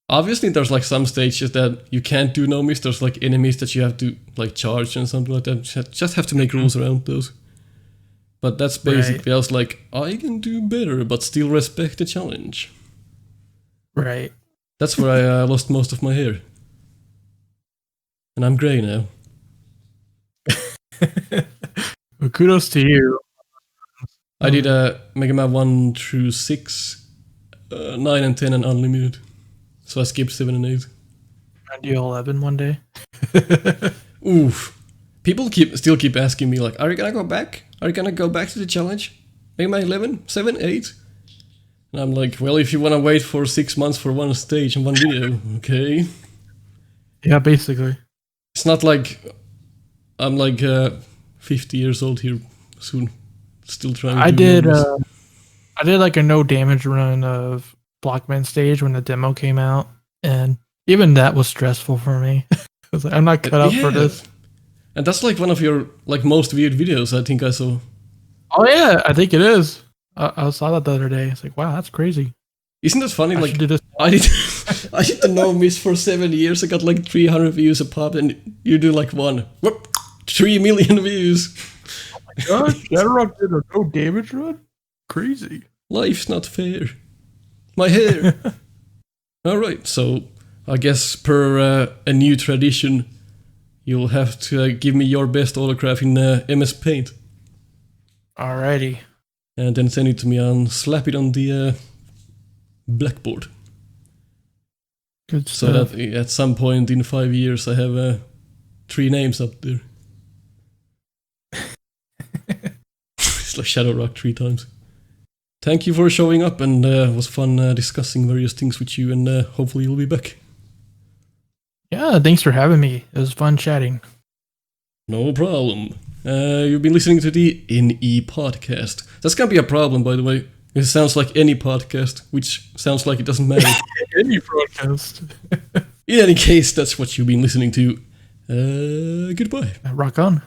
Obviously, there's like some stages that you can't do no miss. There's like enemies that you have to like charge and something like that. Just have to make rules around those. But that's basically, right. I was like, I can do better, but still respect the challenge. Right. That's where I lost most of my hair. And I'm grey now. Well, kudos to you. I did Mega Man 1 through 6, 9 and 10 and Unlimited. So I skipped 7 and 8. I'll do 11 one day. Oof. People still keep asking me, like, are you gonna go back? Are you gonna go back to the challenge? Mega Man 11, 7, 8? And I'm like, well, if you wanna wait for 6 months for one stage and one video, okay. Yeah, basically. not like I'm like 50 years old here soon, still trying. I did like a no damage run of Blockman stage when the demo came out, and even that was stressful for me. I was like, I'm not cut out for this. And that's like one of your like most viewed videos I think I saw. Oh yeah, I think it is. I saw that the other day. It's like, wow, that's crazy. Isn't that funny? I did the no miss for 7 years. I got like 300 views a pop, and you do like one. Whoop, 3 million views. Oh my gosh, ShadowRock did a no damage run? Crazy. Life's not fair. My hair. Alright, so I guess per a new tradition, you'll have to give me your best autograph in MS Paint. Alrighty. And then send it to me and slap it on the Blackboard. Good stuff. So that at some point in 5 years I have 3 names up there. It's like ShadowRock 3 times. Thank you for showing up, and it was fun discussing various things with you, and hopefully you'll be back. Yeah, thanks for having me. It was fun chatting. No problem. You've been listening to the NEPodcast. That's gonna be a problem, by the way. It sounds like any podcast, which sounds like it doesn't matter. Any broadcast. In any case, that's what you've been listening to. Goodbye. Rock on.